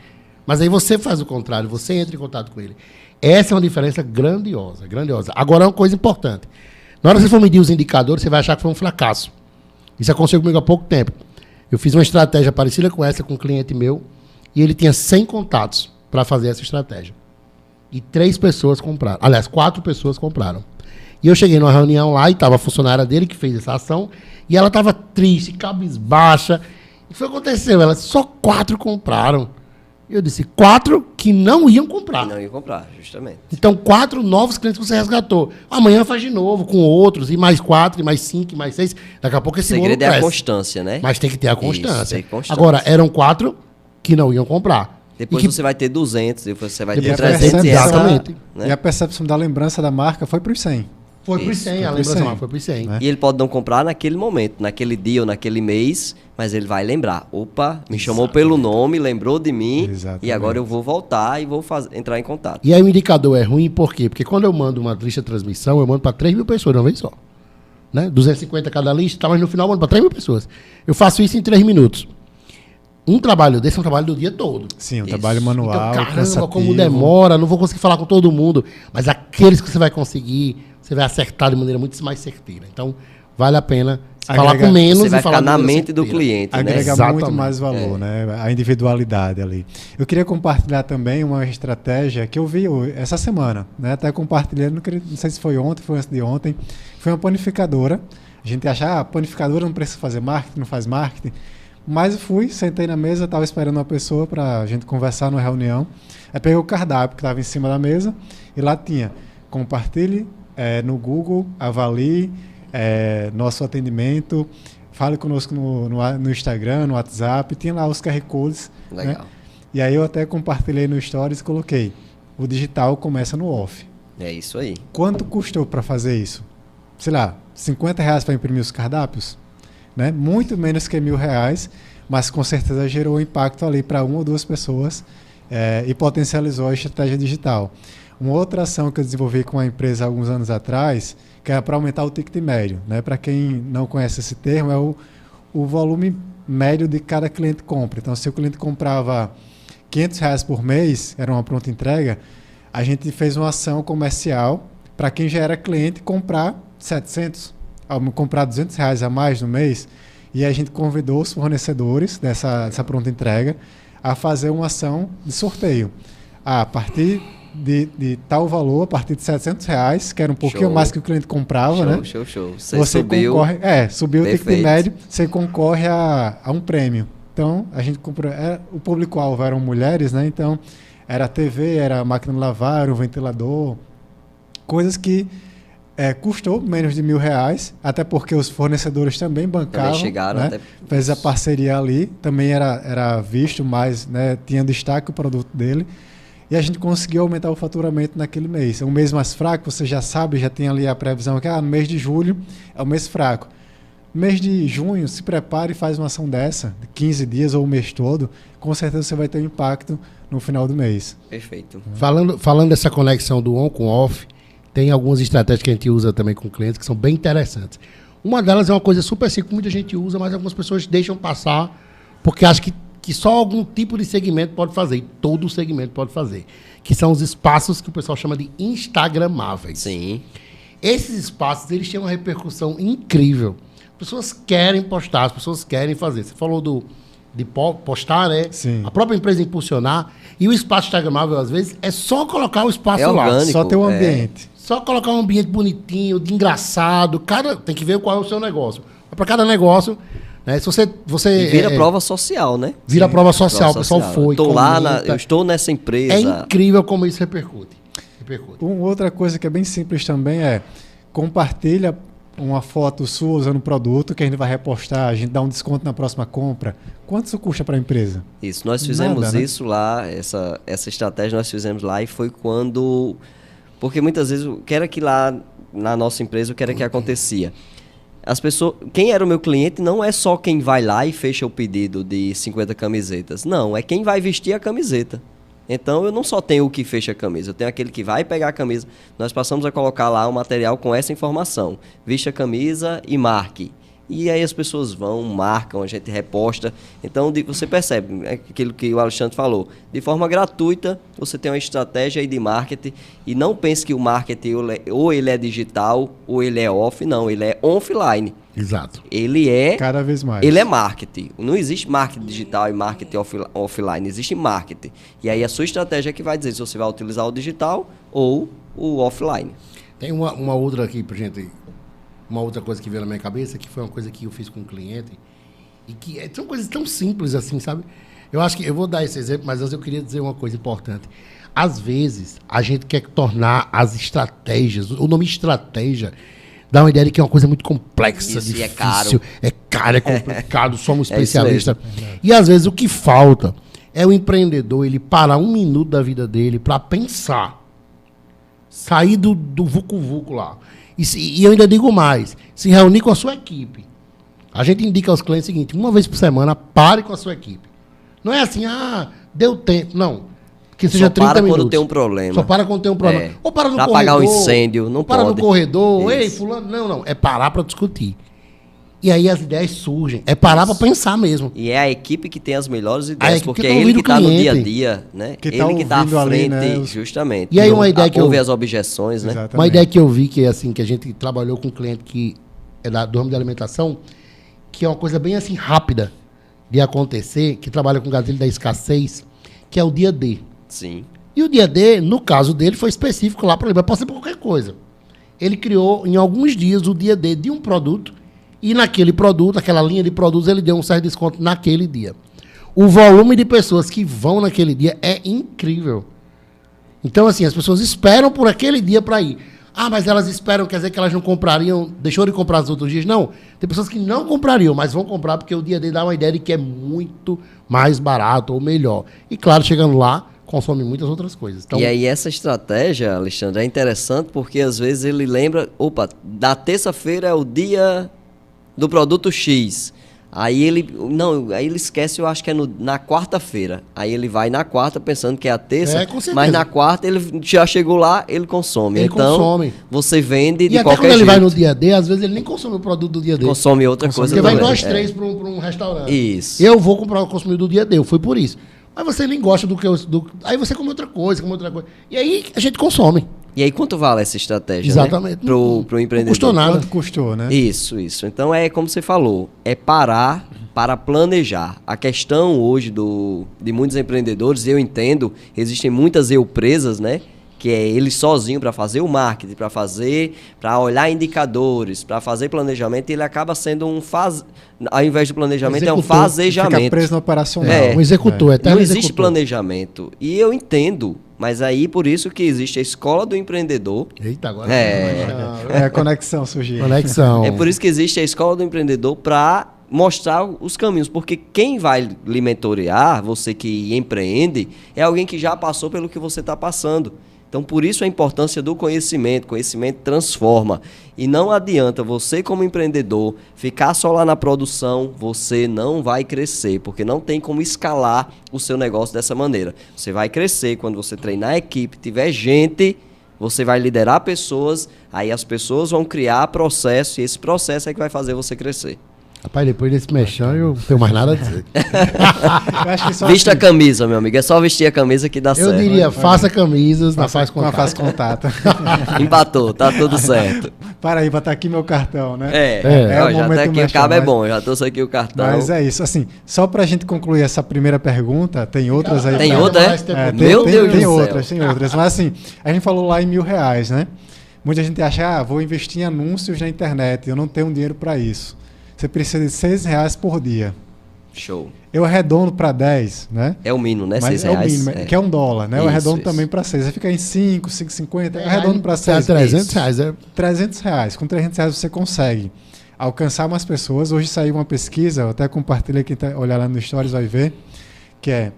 S2: Mas aí você faz o contrário, você entra em contato com ele. Essa é uma diferença grandiosa, grandiosa. Agora, uma coisa importante. Na hora que você for medir os indicadores, você vai achar que foi um fracasso. Isso aconteceu comigo há pouco tempo. Eu fiz uma estratégia parecida com essa com um cliente meu e ele tinha 100 contatos para fazer essa estratégia. E 3 pessoas compraram. Aliás, 4 pessoas compraram. E eu cheguei numa reunião lá e estava a funcionária dele que fez essa ação e ela estava triste, cabisbaixa. O que aconteceu? Só 4 compraram. Eu disse, 4 que não iam comprar.
S3: Não ia comprar, justamente.
S2: Então, 4 novos clientes que você resgatou. Amanhã faz de novo, com outros, e mais 4, e mais 5, e mais 6. Daqui a pouco esse
S3: O
S2: bolo
S3: segredo é a
S2: cresce.
S3: constância, né?
S2: Mas tem que ter a
S3: Isso,
S2: constância.
S3: tem constância.
S2: Agora, eram 4 que não iam comprar.
S3: Depois
S2: E que-
S3: você vai ter 200, depois você vai
S1: E
S3: ter
S1: a
S3: 300 e
S1: percepção-
S3: essa,
S2: Exatamente.
S3: né?
S1: E a percepção da lembrança da marca foi para os 100.
S2: Foi pro
S3: Isso,
S2: 100, a
S1: foi pro
S2: lembrança
S1: 100.
S2: mal, foi pro 100.
S1: Né?
S3: E ele pode não comprar naquele momento, naquele dia ou naquele mês, mas ele vai lembrar. Opa, me chamou pelo nome, lembrou de mim,
S1: Exatamente.
S3: e agora eu vou voltar e vou entrar em contato.
S2: E aí o indicador é ruim por quê? Porque quando eu mando uma lista de transmissão, eu mando para 3 mil pessoas de uma vez só. Né? 250 cada lista, tá, mas no final eu mando para 3 mil pessoas. Eu faço isso em 3 minutos. Um trabalho desse é um trabalho do dia todo.
S1: Sim, um
S3: Isso.
S1: trabalho manual,
S2: Então, caramba,
S1: cansativo.
S2: como demora, não vou conseguir falar com todo mundo. Mas aqueles que você vai conseguir, você vai acertar de maneira muito mais certeira. Então, vale a pena falar
S1: Agrega-
S2: com menos
S3: Você vai
S2: e falar
S3: ficar
S2: de
S3: na
S2: maneira
S3: mente do
S2: certeira.
S3: cliente, né?
S1: Agrega
S2: Exatamente.
S1: muito mais valor, né? A individualidade ali. Eu queria compartilhar também uma estratégia que eu vi essa semana, né? Até compartilhando, não sei se foi ontem, foi antes de ontem. Foi uma panificadora. A gente acha, panificadora não precisa fazer marketing, não faz marketing. Mas eu fui, sentei na mesa, estava esperando uma pessoa para a gente conversar numa reunião. Aí peguei o cardápio que estava em cima da mesa e lá tinha compartilhe no Google, avalie nosso atendimento, fale conosco no Instagram, no WhatsApp, tinha lá os QR Codes.
S3: Legal.
S1: Né? E aí eu até compartilhei no Stories e coloquei, o digital começa no off.
S3: É isso aí.
S1: Quanto custou para fazer isso? Sei lá, R$50 para imprimir os cardápios? Né? Muito menos que R$1.000, mas com certeza gerou impacto ali para 1 ou 2 pessoas e potencializou a estratégia digital. Uma outra ação que eu desenvolvi com a empresa há alguns anos atrás, que é para aumentar o ticket médio. Né? Para quem não conhece esse termo, é o volume médio de cada cliente compra. Então, se o cliente comprava R$500 por mês, era uma pronta entrega, a gente fez uma ação comercial para quem já era cliente comprar 700, comprar R$200 a mais no mês, e a gente convidou os fornecedores dessa pronta entrega a fazer uma ação de sorteio. A partir de tal valor, a partir de R$700, que era um pouquinho
S3: Show.
S1: mais que o cliente comprava, né?
S3: Show.
S1: Você
S3: subiu.
S1: concorre, subiu o ticket
S3: Perfeito.
S1: médio, você concorre a um prêmio. Então, a gente comprou, o público-alvo eram mulheres, né? Então, era a TV, era a máquina de lavar, era o ventilador, coisas que custou menos de R$1.000, até porque os fornecedores também bancavam.
S3: Também chegaram
S1: né?
S3: até-
S1: Fez a parceria ali, também era visto mais, né? Tinha destaque o produto dele. E a gente conseguiu aumentar o faturamento naquele mês. Um mês mais fraco, você já sabe, já tem ali a previsão que no mês de julho é o mês fraco. Mês de junho, se prepare e faz uma ação dessa, de 15 dias ou o mês todo, com certeza você vai ter um impacto no final do mês.
S3: Perfeito.
S2: Falando dessa conexão do on com off, tem algumas estratégias que a gente usa também com clientes que são bem interessantes. Uma delas é uma coisa super simples que muita gente usa, mas algumas pessoas deixam passar porque acham que só algum tipo de segmento pode fazer, e todo segmento pode fazer, que são os espaços que o pessoal chama de instagramáveis.
S3: Sim.
S2: Esses espaços, eles têm uma repercussão incrível. pessoas querem postar, as pessoas querem fazer. Você falou de postar, né?
S1: Sim.
S2: A própria empresa impulsionar. E o espaço instagramável, às vezes, é só colocar o espaço lá.
S3: orgânico,
S1: Só ter um ambiente.
S2: Só colocar um ambiente bonitinho, de engraçado. Tem que ver qual é o seu negócio. Para cada negócio, né? Se você
S3: E vira prova social, né?
S2: vira prova social,
S3: Prova
S2: o pessoal
S3: social.
S2: foi.
S3: Eu estou nessa empresa.
S2: É incrível como isso repercute.
S1: Outra coisa que é bem simples também é compartilha uma foto sua usando o produto que a gente vai repostar, a gente dá um desconto na próxima compra. Quanto isso custa para a empresa?
S3: Isso, nós fizemos
S1: Nada, né?
S3: isso lá, essa estratégia nós fizemos lá e foi quando... Porque muitas vezes, o que era que lá na nossa empresa, o que era que acontecia? As pessoas, quem era o meu cliente não é só quem vai lá e fecha o pedido de 50 camisetas. Não, é quem vai vestir a camiseta. Então, eu não só tenho o que fecha a camisa, eu tenho aquele que vai pegar a camisa. Nós passamos a colocar lá um material com essa informação. Vista a camisa e marque. E aí as pessoas vão, marcam, a gente reposta. Então, você percebe, é aquilo que o Alexandre falou. De forma gratuita, você tem uma estratégia aí de marketing. E não pense que o marketing ou ele é digital ou ele é off. Não, ele é offline.
S2: Exato.
S1: Ele é... Cada vez mais.
S3: Ele é marketing. Não existe marketing digital e marketing offline. Existe marketing. E aí a sua estratégia é que vai dizer se você vai utilizar o digital ou o offline.
S2: Tem uma outra aqui pra gente... Uma outra coisa que veio na minha cabeça, que foi uma coisa que eu fiz com um cliente, e que são coisas tão simples assim, sabe? Eu acho que eu vou dar esse exemplo, mas eu queria dizer uma coisa importante. Às vezes, a gente quer tornar as estratégias, o nome estratégia, dá uma ideia de que é uma coisa muito complexa,
S3: Isso,
S2: difícil.
S3: é caro.
S2: É complicado, somos
S3: É isso
S2: especialistas. E às vezes o que falta é o empreendedor, ele parar um minuto da vida dele para pensar. Sair do vucu-vucu lá. E eu ainda digo mais, se reunir com a sua equipe. A gente indica aos clientes o seguinte, uma vez por semana, pare com a sua equipe. Não é assim, deu tempo. Não. Que seja
S3: Só
S2: 30
S3: para
S2: minutos.
S3: quando tem um problema.
S2: Só para quando tem um problema.
S3: É.
S2: Ou para no
S3: Pra
S2: corredor.
S3: apagar um incêndio, não
S2: para
S3: pode.
S2: no corredor. Ei,
S3: Isso.
S2: fulano. Não. É parar para discutir. E aí as ideias surgem. É parar para pensar mesmo.
S3: E é a equipe que tem as melhores
S2: A
S3: ideias,
S2: equipe
S3: porque
S2: que
S3: é
S2: tá
S3: ele
S2: ouvindo
S3: que está
S2: o
S3: no
S2: cliente.
S3: dia a dia, né?
S1: Que
S3: Ele
S1: tá
S3: que está à
S1: ouvindo ali,
S3: frente,
S1: né,
S3: justamente.
S2: E aí uma ideia que
S3: ouve
S2: eu-
S3: as objeções, né?
S1: Exatamente.
S2: Uma ideia que eu vi que a gente trabalhou com um cliente que é do ramo de alimentação, que é uma coisa bem assim rápida de acontecer, que trabalha com o gatilho da escassez, que é o dia D.
S3: Sim.
S2: E o dia D, no caso dele, foi específico lá para ele, mas pode ser por qualquer coisa. Ele criou em alguns dias o dia D de um produto e naquele produto, aquela linha de produtos, ele deu um certo desconto naquele dia. O volume de pessoas que vão naquele dia é incrível. Então, assim, as pessoas esperam por aquele dia para ir. Mas elas esperam, quer dizer que elas não comprariam, deixou de comprar os outros dias? Não. Tem pessoas que não comprariam, mas vão comprar porque o dia D dá uma ideia de que é muito mais barato ou melhor. E, claro, chegando lá, consome muitas outras coisas. Então,
S3: E aí essa estratégia, Alexandre, é interessante porque às vezes ele lembra, da terça-feira é o dia do produto X. Aí ele esquece, eu acho que é na quarta-feira. Aí ele vai na quarta pensando que é a terça,
S2: com certeza.
S3: mas na quarta ele já chegou lá, ele consome.
S2: Ele
S3: Então,
S2: consome.
S3: você vende
S2: e
S3: de
S2: até
S3: qualquer
S2: quando ele vai no
S3: jeito.
S2: dia D, às vezes ele nem consome o produto do dia D.
S3: Consome outra coisa
S2: Porque vai
S3: também.
S2: nós três para um restaurante.
S3: Isso.
S2: Eu vou comprar o consumidor do dia D, eu fui por isso. Mas você nem gosta do que eu... Aí você come outra coisa. E aí a gente consome.
S3: E aí quanto vale essa estratégia,
S2: Exatamente.
S3: né? Pro empreendedor?
S2: Não custou nada.
S1: Quanto custou, né?
S3: Isso. Então é como você falou, é parar para planejar. A questão hoje de muitos empreendedores, eu entendo, existem muitas empresas, né? Que é ele sozinho para fazer o marketing, para olhar indicadores, para fazer planejamento, ele acaba sendo ao invés de planejamento, é um
S2: Executor.
S3: fazejamento.
S1: Fica preso no operacional.
S3: É.
S2: Um executor, eterno
S3: Não existe
S2: executor.
S3: planejamento. E eu entendo, mas aí por isso que existe a escola do empreendedor.
S2: Eita, agora...
S1: É a conexão surgindo.
S2: Conexão.
S3: É por isso que existe a escola do empreendedor para mostrar os caminhos, porque quem vai lhe mentorear, você que empreende, é alguém que já passou pelo que você está passando. Então, por isso a importância do conhecimento. Conhecimento transforma. E não adianta você, como empreendedor, ficar só lá na produção, você não vai crescer, porque não tem como escalar o seu negócio dessa maneira. Você vai crescer quando você treinar a equipe, tiver gente, você vai liderar pessoas, aí as pessoas vão criar processo, e esse processo é que vai fazer você crescer.
S2: Rapaz, depois desse mexão, eu não tenho mais nada a dizer.
S1: Eu acho que só
S3: Vista a
S1: assim,
S3: camisa, meu amigo. É só vestir a camisa que dá
S2: Eu
S3: certo.
S2: diria, faça camisas na Faz
S1: com a
S2: Contato.
S1: Faz Contato.
S3: Empatou, tá tudo certo.
S1: Para aí, botar aqui meu cartão, né?
S3: Ó,
S1: o
S3: já
S1: momento
S3: tá aqui, o
S1: merchan,
S3: cabo é
S1: mas-
S3: bom, já trouxe aqui o cartão.
S1: Mas é isso, assim, só pra gente concluir essa primeira pergunta, tem outras aí.
S3: Tem
S1: pra-
S3: outra, é?
S1: tem,
S3: Meu
S1: tem,
S3: Deus
S1: tem
S3: do céu.
S1: outras, tem outras. Mas assim, a gente falou lá em R$1.000, né? Muita gente acha, vou investir em anúncios na internet, eu não tenho dinheiro para isso. Você precisa de R$6 por dia.
S3: Show.
S1: Eu arredondo para 10, né?
S3: É o mínimo, né?
S1: Mas
S3: R$6.
S1: é o mínimo, que é $1, né? Eu
S3: Isso,
S1: arredondo
S3: isso.
S1: também para 6. Aí fica em 5, 5,50, eu arredondo para
S2: Tá
S1: 6.
S2: R$300, é.
S1: R$300. Com R$300 você consegue alcançar mais pessoas. Hoje saiu uma pesquisa, eu até compartilhei, quem tá olhar lá no Stories vai ver, que é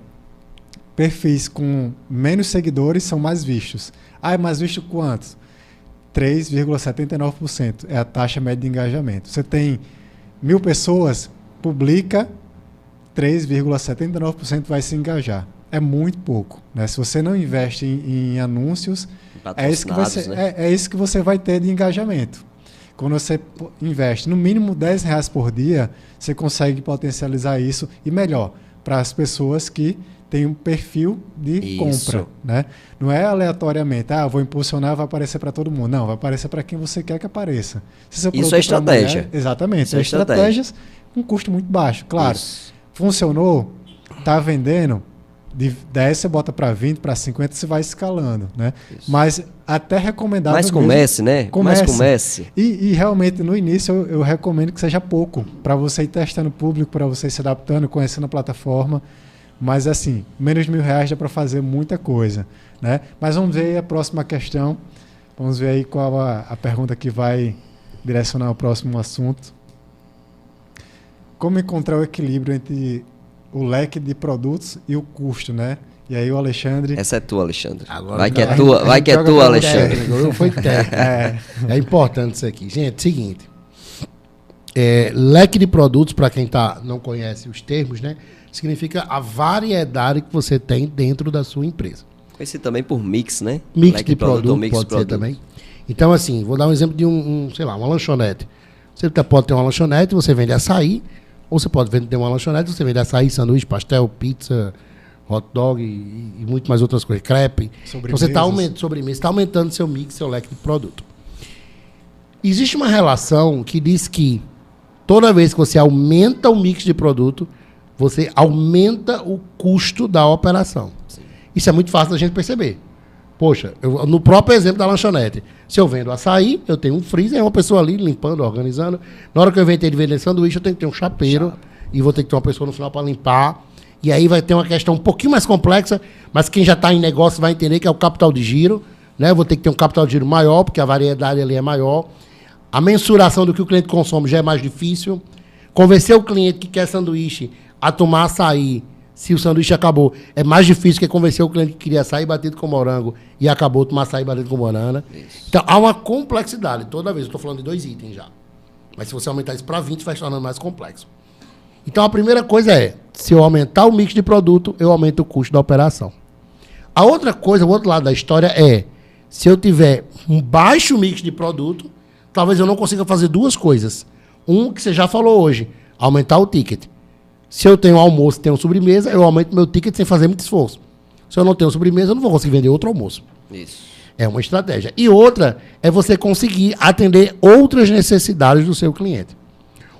S1: perfis com menos seguidores são mais vistos. É mais visto quantos? 3,79% é a taxa média de engajamento. Você tem 1.000 pessoas, publica, 3,79% vai se engajar. É muito pouco, né? Se você não investe em anúncios, é isso que você vai ter de engajamento. Quando você investe no mínimo R$10 por dia, você consegue potencializar isso e melhor, para as pessoas que têm um perfil de compra. Né? Não é aleatoriamente, vou impulsionar, vai aparecer para todo mundo. Não, vai aparecer para quem você quer que apareça. Se seu
S3: Isso
S1: produto
S3: é
S1: é pra
S3: estratégia.
S1: mulher, exatamente.
S3: Isso é
S1: estratégias com custo muito baixo. Claro, funcionou, está vendendo, de 10 você bota para 20, para 50, você vai escalando. Né? Mas até recomendável
S3: Mas comece, né?
S1: Comece.
S3: Mas comece.
S1: E realmente, no início, eu recomendo que seja pouco, para você ir testando o público, para você ir se adaptando, conhecendo a plataforma. Mas, assim, menos de R$1.000 dá para fazer muita coisa. Né? Mas vamos ver aí a próxima questão. Vamos ver aí qual a pergunta que vai direcionar o próximo assunto. Como encontrar o equilíbrio entre o leque de produtos e o custo, né? E aí o Alexandre...
S3: Essa é tua, Alexandre.
S2: Agora
S3: vai que é
S2: não,
S3: tua, vai que é tua, Alexandre.
S2: Técnico, foi técnico. É importante isso aqui. Gente, seguinte. Leque de produtos, para quem não conhece os termos, né? Significa a variedade que você tem dentro da sua empresa.
S3: Conhecido também por mix, né?
S2: Mix
S3: Leque
S2: de produto,
S3: ou mix
S2: pode
S3: produto.
S2: ser também. Então, assim, vou dar um exemplo de uma lanchonete. Você pode ter uma lanchonete, você vende açaí, ou você pode ter uma lanchonete, você vende açaí, sanduíche, pastel, pizza, hot dog e muito mais outras coisas, crepe. Então, você está aumentando seu mix, seu leque de produto. Existe uma relação que diz que toda vez que você aumenta o mix de produto, você aumenta o custo da operação. Sim. Isso é muito fácil da gente perceber. Poxa, no próprio exemplo da lanchonete, se eu vendo açaí, eu tenho um freezer, é uma pessoa ali limpando, organizando. Na hora que eu inventei de vender sanduíche, eu tenho que ter um chapeiro e vou ter que ter uma pessoa no final para limpar. E aí vai ter uma questão um pouquinho mais complexa, mas quem já está em negócio vai entender que é o capital de giro. Né? Eu vou ter que ter um capital de giro maior, porque a variedade ali é maior. A mensuração do que o cliente consome já é mais difícil. Convencer o cliente que quer sanduíche a tomar açaí, se o sanduíche acabou, é mais difícil que convencer o cliente que queria açaí batido com morango e acabou tomar açaí batido com banana. Isso. Então, há uma complexidade. Toda vez, eu estou falando de 2 itens já. Mas se você aumentar isso para 20, vai se tornando mais complexo. Então, a primeira coisa é, se eu aumentar o mix de produto, eu aumento o custo da operação. A outra coisa, o outro lado da história é, se eu tiver um baixo mix de produto, talvez eu não consiga fazer 2 coisas. Que você já falou hoje, aumentar o ticket. Se eu tenho almoço e tenho sobremesa, eu aumento meu ticket sem fazer muito esforço. Se eu não tenho sobremesa, eu não vou conseguir vender outro almoço.
S3: Isso.
S2: É uma estratégia. E outra é você conseguir atender outras necessidades do seu cliente.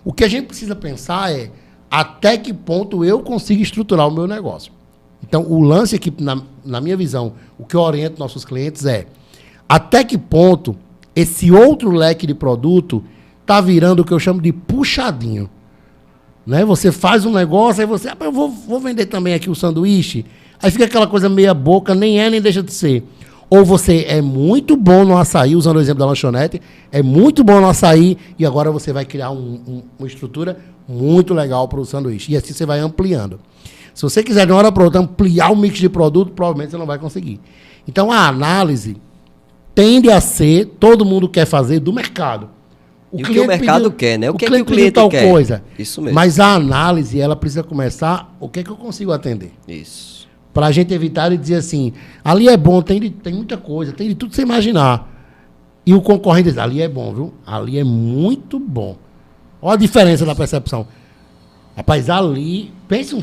S2: O que a gente precisa pensar é até que ponto eu consigo estruturar o meu negócio. Então, o lance aqui, na minha visão, o que eu oriento nossos clientes é até que ponto esse outro leque de produto está virando o que eu chamo de puxadinho. Né? Você faz um negócio, aí você... eu vou vender também aqui o sanduíche. Aí fica aquela coisa meia boca, nem é, nem deixa de ser. Ou você é muito bom no açaí, usando o exemplo da lanchonete, é muito bom no açaí, e agora você vai criar uma estrutura muito legal para o sanduíche. E assim você vai ampliando. Se você quiser, de uma hora para outra, ampliar o mix de produto, provavelmente você não vai conseguir. Então, a análise tende a ser, todo mundo quer fazer, do mercado.
S3: O que o mercado quer, né? O que o cliente
S2: tal
S3: quer.
S2: Coisa.
S3: Isso mesmo.
S2: Mas a análise, ela precisa começar, o que é que eu consigo atender?
S3: Isso.
S2: Para a gente evitar de dizer assim, ali é bom, tem muita coisa, tem de tudo que você imaginar. E o concorrente diz, ali é bom, viu? Ali é muito bom. Olha a diferença da percepção. Rapaz, ali, pensa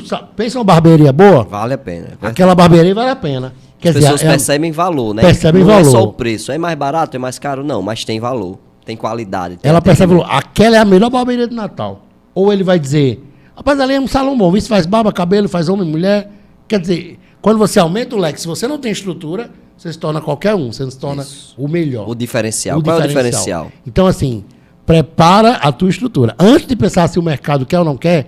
S2: uma barbearia boa.
S3: Vale a pena.
S2: Aquela barbearia vale a pena. Quer
S3: As pessoas percebem valor, né?
S2: Percebem
S3: não
S2: valor.
S3: Não é só o preço. É mais barato, é mais caro? Não, mas tem valor. tem qualidade. Tem
S2: Ela percebe,
S3: atendimento.
S2: aquela é a melhor barbearia de Natal. Ou ele vai dizer, rapaz, ali é um salão bom, isso faz barba, cabelo, faz homem, mulher. Quer dizer, quando você aumenta o leque, se você não tem estrutura, você se torna qualquer um, você se torna o melhor.
S3: O diferencial. Qual é o diferencial?
S2: Então, assim, prepara a tua estrutura. Antes de pensar se o mercado quer ou não quer,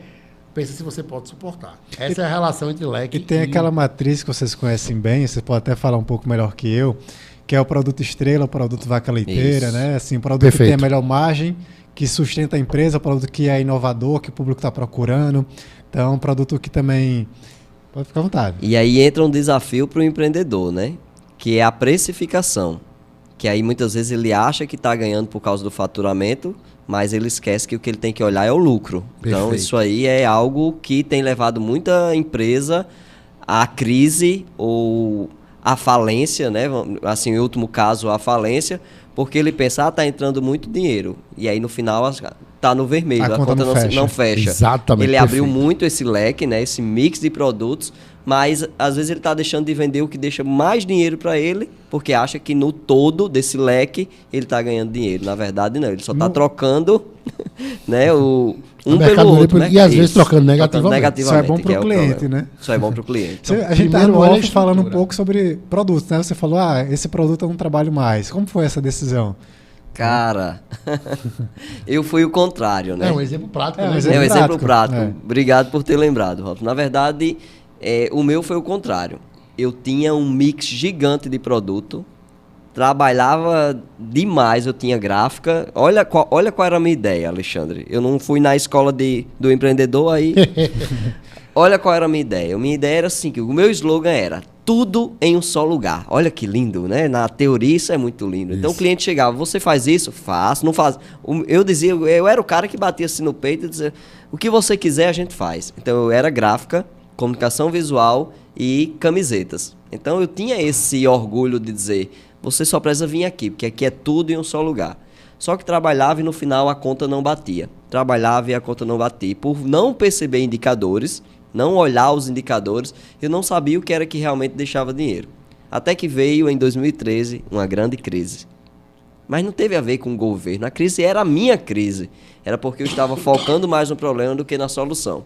S2: pensa se você pode suportar. Essa é a relação entre leque
S1: E tem aquela matriz que vocês conhecem bem, você pode até falar um pouco melhor que eu, que é o produto estrela, o produto vaca leiteira,
S3: Isso.
S1: né? Assim, o produto
S2: Perfeito.
S1: que tem a melhor margem, que sustenta a empresa, o produto que é inovador, que o público está procurando. Então, um produto que também... Pode ficar à vontade.
S3: E aí entra um desafio para o empreendedor, né? Que é a precificação. Que aí muitas vezes ele acha que está ganhando por causa do faturamento, mas ele esquece que o que ele tem que olhar é o lucro. Então
S2: Perfeito.
S3: isso aí é algo que tem levado muita empresa à crise ou à falência, né? Assim, em último caso, à falência, porque ele pensa, tá entrando muito dinheiro. E aí no final tá no vermelho, a conta não fecha.
S2: Exatamente,
S3: Ele abriu
S2: perfeito.
S3: muito esse leque, né? Esse mix de produtos, mas às vezes ele está deixando de vender o que deixa mais dinheiro para ele, porque acha que no todo desse leque ele está ganhando dinheiro. Na verdade, não. Ele só está trocando, né, um pelo outro. Né?
S2: E às vezes trocando negativamente.
S1: Isso é bom
S3: que
S1: pro
S3: o
S1: cliente,
S3: problema.
S1: né?
S3: Isso é bom para o cliente.
S1: A gente estava
S2: primeiro
S1: no
S2: olha a
S1: off falando um
S2: estrutura.
S1: pouco sobre produtos, né? Você falou, esse produto eu não trabalho mais. Como foi essa decisão?
S3: Cara, eu fui o contrário, né?
S2: É um exemplo prático,
S1: É,
S2: né?
S1: um
S3: É um
S1: exemplo
S3: exemplo
S1: prático.
S3: prático. Obrigado por ter lembrado, Robson. Na verdade, o meu foi o contrário. Eu tinha um mix gigante de produto, trabalhava demais, eu tinha gráfica. Olha qual era a minha ideia, Alexandre. Eu não fui na escola do empreendedor aí. Olha qual era a minha ideia. A minha ideia era assim, que o meu slogan era tudo em um só lugar. Olha que lindo, né? Na teoria isso é muito lindo. Então o cliente chegava, você faz isso? Faço, não faz. Eu dizia, eu era o cara que batia assim no peito e dizia, o que você quiser a gente faz. Então eu era gráfica, comunicação visual e camisetas. Então eu tinha esse orgulho de dizer, você só precisa vir aqui, porque aqui é tudo em um só lugar. Só que trabalhava e no final a conta não batia. Trabalhava e a conta não batia. Por não perceber indicadores, não olhar os indicadores, eu não sabia o que era que realmente deixava dinheiro. Até que veio em 2013 uma grande crise. Mas não teve a ver com o governo. A crise era a minha crise. Era porque eu estava focando mais no problema do que na solução.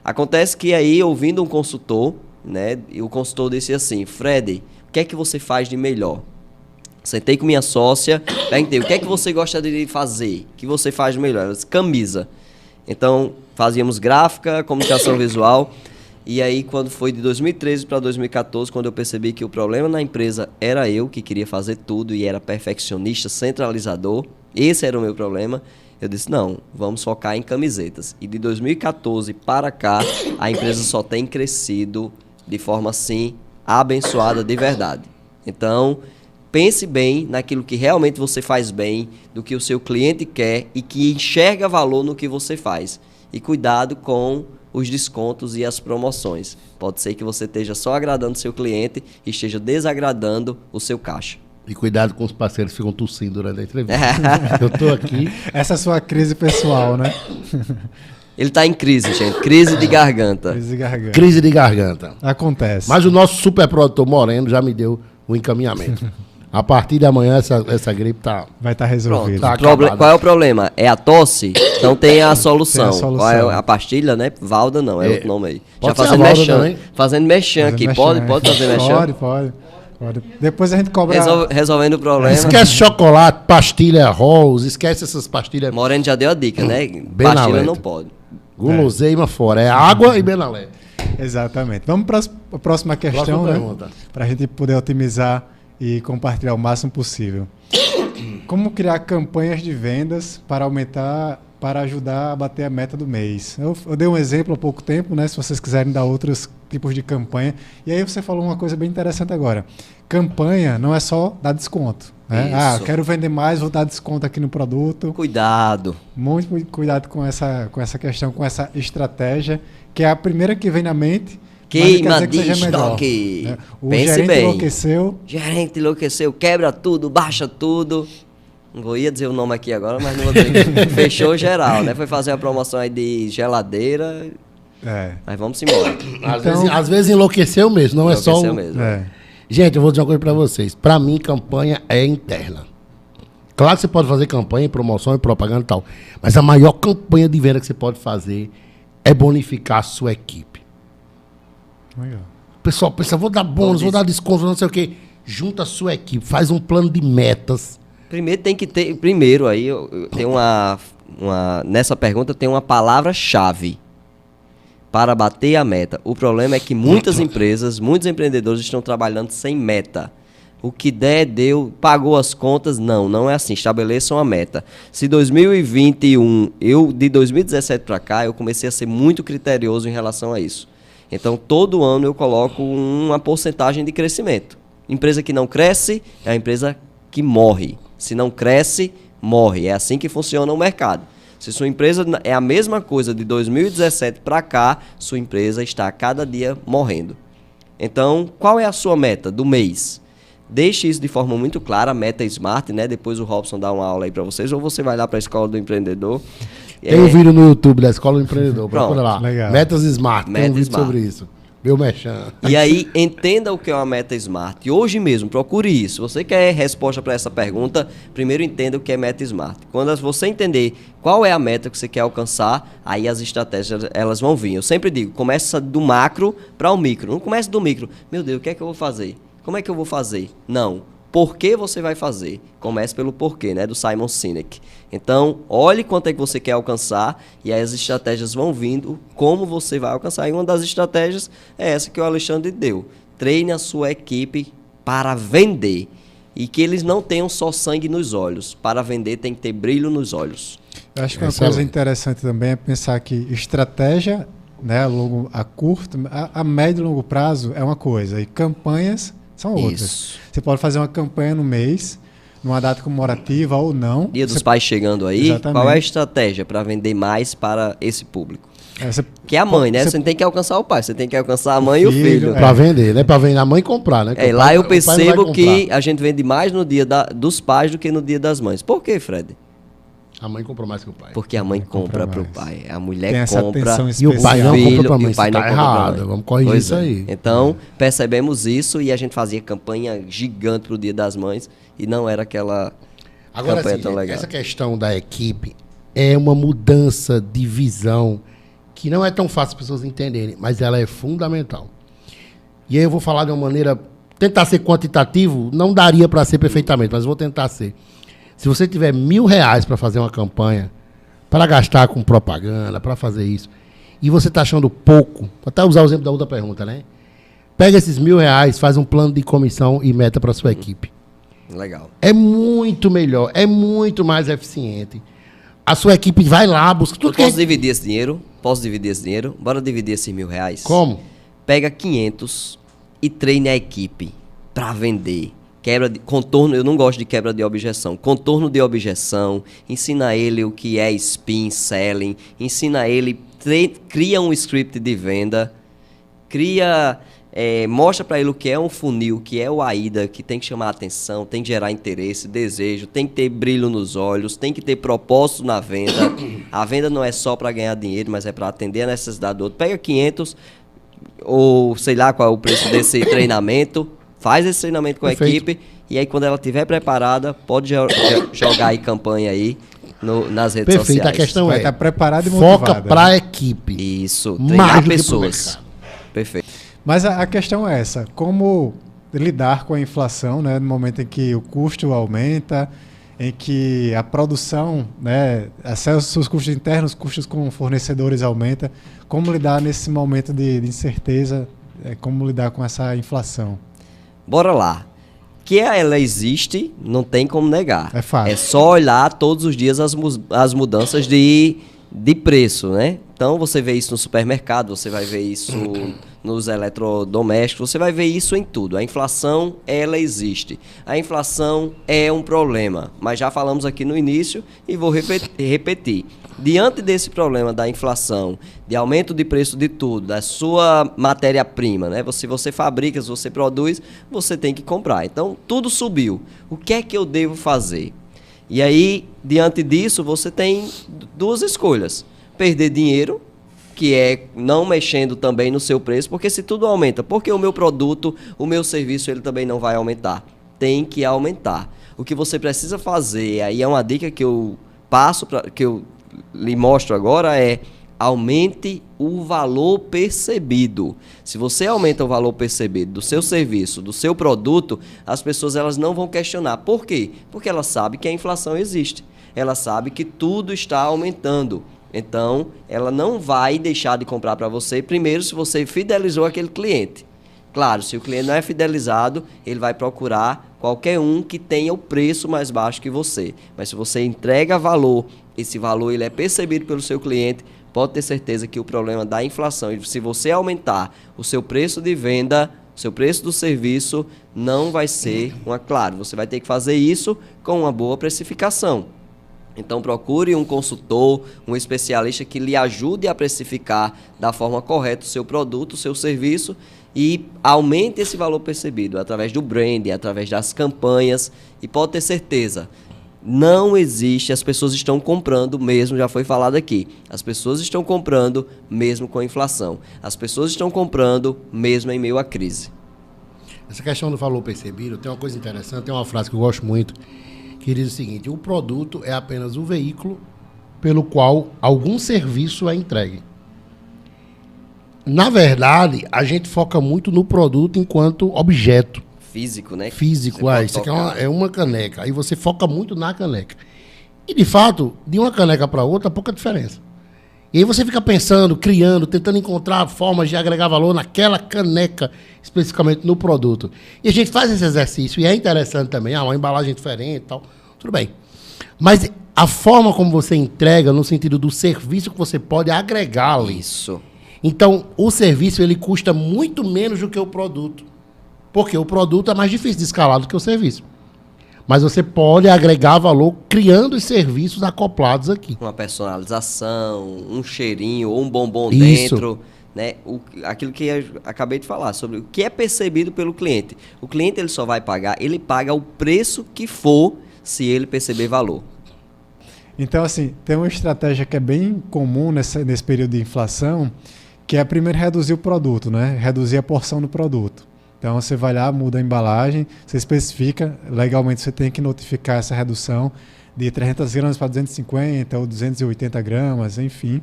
S3: Acontece que aí, ouvindo um consultor, né, e o consultor disse assim, Fred, o que é que você faz de melhor? Sentei com minha sócia, perguntei, o que é que você gosta de fazer? O que você faz de melhor? Ela disse, camisa. Então, fazíamos gráfica, comunicação visual, e aí quando foi de 2013 para 2014, quando eu percebi que o problema na empresa era eu, que queria fazer tudo e era perfeccionista, centralizador, esse era o meu problema, eu disse, não, vamos focar em camisetas. E de 2014 para cá, a empresa só tem crescido de forma assim, abençoada de verdade. Então, pense bem naquilo que realmente você faz bem, do que o seu cliente quer e que enxerga valor no que você faz. E cuidado com os descontos e as promoções. Pode ser que você esteja só agradando o seu cliente e esteja desagradando o seu caixa.
S2: E cuidado com os parceiros que ficam tossindo durante a entrevista. Eu tô aqui.
S1: Essa é a sua crise pessoal, né?
S3: Ele está em crise, gente. Crise de garganta.
S1: Crise de garganta.
S2: Crise de garganta.
S1: Acontece.
S2: Mas o nosso super produtor Moreno já me deu o encaminhamento. A partir de amanhã essa gripe tá...
S1: Vai estar resolvido.
S2: Tá.
S3: Qual é o problema? É a tosse? Então tem a solução.
S1: Tem a solução.
S3: Qual é a pastilha, né? Valda não, é outro nome aí.
S2: Pode
S3: Já
S2: ser
S3: fazendo
S2: a Valda
S3: mexão.
S2: também?
S3: Fazendo mexão aqui.
S1: Fazendo
S3: Pode
S1: mexão.
S3: fazer mexão?
S1: Pode. Depois a gente cobra...
S3: Resolvendo o problema.
S2: Esquece chocolate, pastilha Rose, esquece essas pastilhas
S3: Moreno já deu a dica, né?
S2: Benalete.
S3: Pastilha não pode.
S2: guloseima fora. É água e Benalé.
S1: Exatamente. Vamos para a próxima questão,
S2: Próxima
S1: né?
S2: pergunta.
S1: Para a gente poder otimizar e compartilhar o máximo possível. Como criar campanhas de vendas para aumentar, para ajudar a bater a meta do mês? Eu dei um exemplo há pouco tempo, né? Se vocês quiserem dar outros tipos de campanha. E aí você falou uma coisa bem interessante agora. Campanha não é só dar desconto. Né?
S3: Isso.
S1: Eu quero vender mais, vou dar desconto aqui no produto.
S3: Cuidado.
S1: Muito cuidado com essa questão, com essa estratégia, que é a primeira que vem na mente. mas não quer
S3: Queima
S1: dizer que
S3: de
S1: seja melhor,
S3: estoque.
S1: né? O
S3: Pense
S1: gerente
S3: bem.
S1: enlouqueceu.
S3: Gerente enlouqueceu, quebra tudo, baixa tudo. Não vou ia dizer o nome aqui agora, mas não vou dizer. Fechou geral, né? Foi fazer uma promoção aí de geladeira.
S1: É.
S3: Mas vamos embora.
S2: Às vezes enlouqueceu mesmo, não é
S3: Enlouqueceu
S2: só...
S3: mesmo.
S1: É.
S2: Gente, eu vou dizer uma coisa pra vocês. Pra mim, campanha é interna. Claro que você pode fazer campanha, promoção e propaganda e tal. Mas a maior campanha de venda que você pode fazer é bonificar a sua equipe.
S1: Legal.
S2: O pessoal pensa, vou dar bônus, vou dar desconto, não sei o quê. Junta a sua equipe, faz um plano de metas.
S3: Primeiro tem que ter. Primeiro, aí tem nessa pergunta tem uma palavra-chave para bater a meta. O problema é que muitas empresas, muitos empreendedores estão trabalhando sem meta. O que der, deu, pagou as contas. Não é assim. Estabeleçam uma meta. Se 2021, de 2017 para cá, eu comecei a ser muito criterioso em relação a isso. Então, todo ano eu coloco uma porcentagem de crescimento. Empresa que não cresce é a empresa que morre. Se não cresce, morre. É assim que funciona o mercado. Se sua empresa é a mesma coisa de 2017 para cá, sua empresa está a cada dia morrendo. Então, qual é a sua meta do mês? Deixe isso de forma muito clara, meta SMART, né? Depois o Robson dá uma aula aí para vocês, ou você vai lá para a Escola do Empreendedor.
S2: Tem um vídeo no YouTube da Escola do Empreendedor, procura lá.
S1: Legal.
S2: Metas SMART, tem
S3: Meta
S2: um vídeo
S3: Smart.
S2: sobre isso. Meu mexão.
S3: E aí, entenda o que é uma meta SMART. E hoje mesmo, procure isso. Se você quer resposta para essa pergunta, primeiro entenda o que é meta SMART. Quando você entender qual é a meta que você quer alcançar, aí as estratégias elas vão vir. Eu sempre digo, começa do macro para o micro. Não comece do micro. Meu Deus, o que é que eu vou fazer? Como é que eu vou fazer? Não. Por que você vai fazer? Comece pelo porquê, né? Do Simon Sinek. Então, olhe quanto é que você quer alcançar e aí as estratégias vão vindo, como você vai alcançar. E uma das estratégias é essa que o Alexandre deu. Treine a sua equipe para vender. E que eles não tenham só sangue nos olhos. Para vender tem que ter brilho nos olhos.
S1: Eu acho que uma coisa interessante também é pensar que estratégia, né, a curto, a médio e longo prazo é uma coisa, e campanhas são outras.
S3: Isso.
S1: Você pode fazer uma campanha no mês, numa data comemorativa ou não.
S3: Dia dos Pais chegando aí,
S1: Exatamente.
S3: qual é a estratégia para vender mais para esse público?
S1: Você
S3: Que é a mãe, né? Você não tem que alcançar o pai, você tem que alcançar a mãe e o filho.
S2: Pra vender, né? Pra vender a mãe e comprar, né?
S3: É, lá eu percebo que a gente vende mais no dia dos pais do que no dia das mães. Por quê, Fred?
S2: A mãe comprou mais que o pai.
S3: Porque a mãe compra pro
S1: mais.
S3: pai. A
S1: Tem
S3: mulher
S1: essa
S3: compra
S1: atenção
S2: E o pai não
S3: filho,
S2: compra pra
S3: e
S2: mãe.
S3: o pai
S2: Isso
S3: não
S2: tá
S3: compra pra
S2: errado.
S3: mãe.
S2: Vamos corrigir
S3: Pois
S2: isso
S3: é.
S2: aí.
S3: Então, percebemos isso e a gente fazia campanha gigante pro Dia das Mães e não era aquela
S2: Agora,
S3: campanha
S2: assim,
S3: tão legal.
S2: essa questão da equipe é uma mudança de visão que não é tão fácil as pessoas entenderem, mas ela é fundamental. E aí eu vou falar de uma maneira... Tentar ser quantitativo não daria para ser perfeitamente, mas vou tentar ser. Se você tiver R$1.000 para fazer uma campanha, para gastar com propaganda, para fazer isso, e você está achando pouco, vou até usar o exemplo da outra pergunta, né? Pega esses R$1.000, faz um plano de comissão e meta para sua equipe.
S3: Legal.
S2: É muito melhor, é muito mais eficiente. A sua equipe vai lá, busca
S3: Eu
S2: tudo que
S3: posso dividir esse dinheiro? Posso dividir esse dinheiro? Bora dividir esses R$1.000?
S2: Como?
S3: Pega 500 e treine a equipe para vender. Quebra de contorno, eu não gosto de quebra de objeção. Contorno de objeção, ensina ele o que é spin selling, ensina ele, cria um script de venda, mostra para ele o que é um funil, o que é o AIDA, que tem que chamar a atenção, tem que gerar interesse, desejo, tem que ter brilho nos olhos, tem que ter propósito na venda. A venda não é só para ganhar dinheiro, mas é para atender a necessidade do outro. Pega 500 ou sei lá qual é o preço desse treinamento, faz esse treinamento com a equipe e aí quando ela estiver preparada, pode jogar aí campanha aí nas redes
S2: Perfeito,
S3: sociais.
S2: a questão
S1: vai
S2: é,
S1: estar preparado e
S2: foca
S1: motivado.
S2: para a equipe.
S3: Isso,
S2: Mais
S3: treinar
S2: do que pro
S3: pessoas.
S2: mercado.
S3: Perfeito.
S1: Mas a questão é essa, como lidar com a inflação, né, no momento em que o custo aumenta, em que a produção, né, acesso aos custos internos, custos com fornecedores aumenta, como lidar nesse momento de incerteza, como lidar com essa inflação?
S3: Bora lá. Que ela existe, não tem como negar.
S1: É fato.
S3: É só olhar todos os dias as mudanças de preço, né? Então você vê isso no supermercado, você vai ver isso nos eletrodomésticos, você vai ver isso em tudo. A inflação, ela existe. A inflação é um problema, mas já falamos aqui no início e vou repetir. Diante desse problema da inflação, de aumento de preço de tudo, da sua matéria-prima, né? Se você fabrica, se você produz, você tem que comprar. Então, tudo subiu. O que é que eu devo fazer? E aí, diante disso, você tem duas escolhas. Perder dinheiro, que é não mexendo também no seu preço, porque se tudo aumenta, porque o meu produto, o meu serviço, ele também não vai aumentar. Tem que aumentar. O que você precisa fazer, aí é uma dica que eu passo, que eu lhe mostro agora, é aumente o valor percebido. Se você aumenta o valor percebido do seu serviço, do seu produto, as pessoas elas não vão questionar. Por quê? Porque elas sabem que a inflação existe. Ela sabe que tudo está aumentando. Então, ela não vai deixar de comprar para você, primeiro, se você fidelizou aquele cliente. Claro, se o cliente não é fidelizado, ele vai procurar qualquer um que tenha o preço mais baixo que você. Mas se você entrega valor, esse valor ele é percebido pelo seu cliente, pode ter certeza que o problema da inflação, e se você aumentar o seu preço de venda, o seu preço do serviço, não vai ser claro, você vai ter que fazer isso com uma boa precificação. Então procure um consultor, um especialista que lhe ajude a precificar da forma correta o seu produto, o seu serviço e aumente esse valor percebido através do branding, através das campanhas e pode ter certeza, não existe, as pessoas estão comprando mesmo, já foi falado aqui, as pessoas estão comprando mesmo com a inflação, as pessoas estão comprando mesmo em meio à crise.
S2: Essa questão do valor percebido, tem uma coisa interessante, tem uma frase que eu gosto muito, que diz o seguinte: o produto é apenas o veículo pelo qual algum serviço é entregue. Na verdade, a gente foca muito no produto enquanto objeto.
S3: Físico, né?
S2: Físico, isso aqui é uma caneca. Aí você foca muito na caneca. E, de fato, de uma caneca para outra, pouca diferença. E aí você fica pensando, criando, tentando encontrar formas de agregar valor naquela caneca, especificamente no produto. E a gente faz esse exercício, e é interessante também, uma embalagem diferente e tal, tudo bem. Mas a forma como você entrega, no sentido do serviço que você pode agregar ali.
S3: Isso.
S2: Então, o serviço, ele custa muito menos do que o produto. Porque o produto é mais difícil de escalar do que o serviço. Mas você pode agregar valor criando os serviços acoplados aqui.
S3: Uma personalização, um cheirinho ou um bombom
S2: Isso.
S3: dentro. Né? Aquilo que eu acabei de falar, sobre o que é percebido pelo cliente. O cliente ele só vai pagar, ele paga o preço que for se ele perceber valor.
S1: Então, assim, tem uma estratégia que é bem comum nesse período de inflação, que é primeiro reduzir o produto, né? Reduzir a porção do produto. Então, você vai lá, muda a embalagem, você especifica, legalmente você tem que notificar essa redução de 300 gramas para 250 ou 280 gramas, enfim.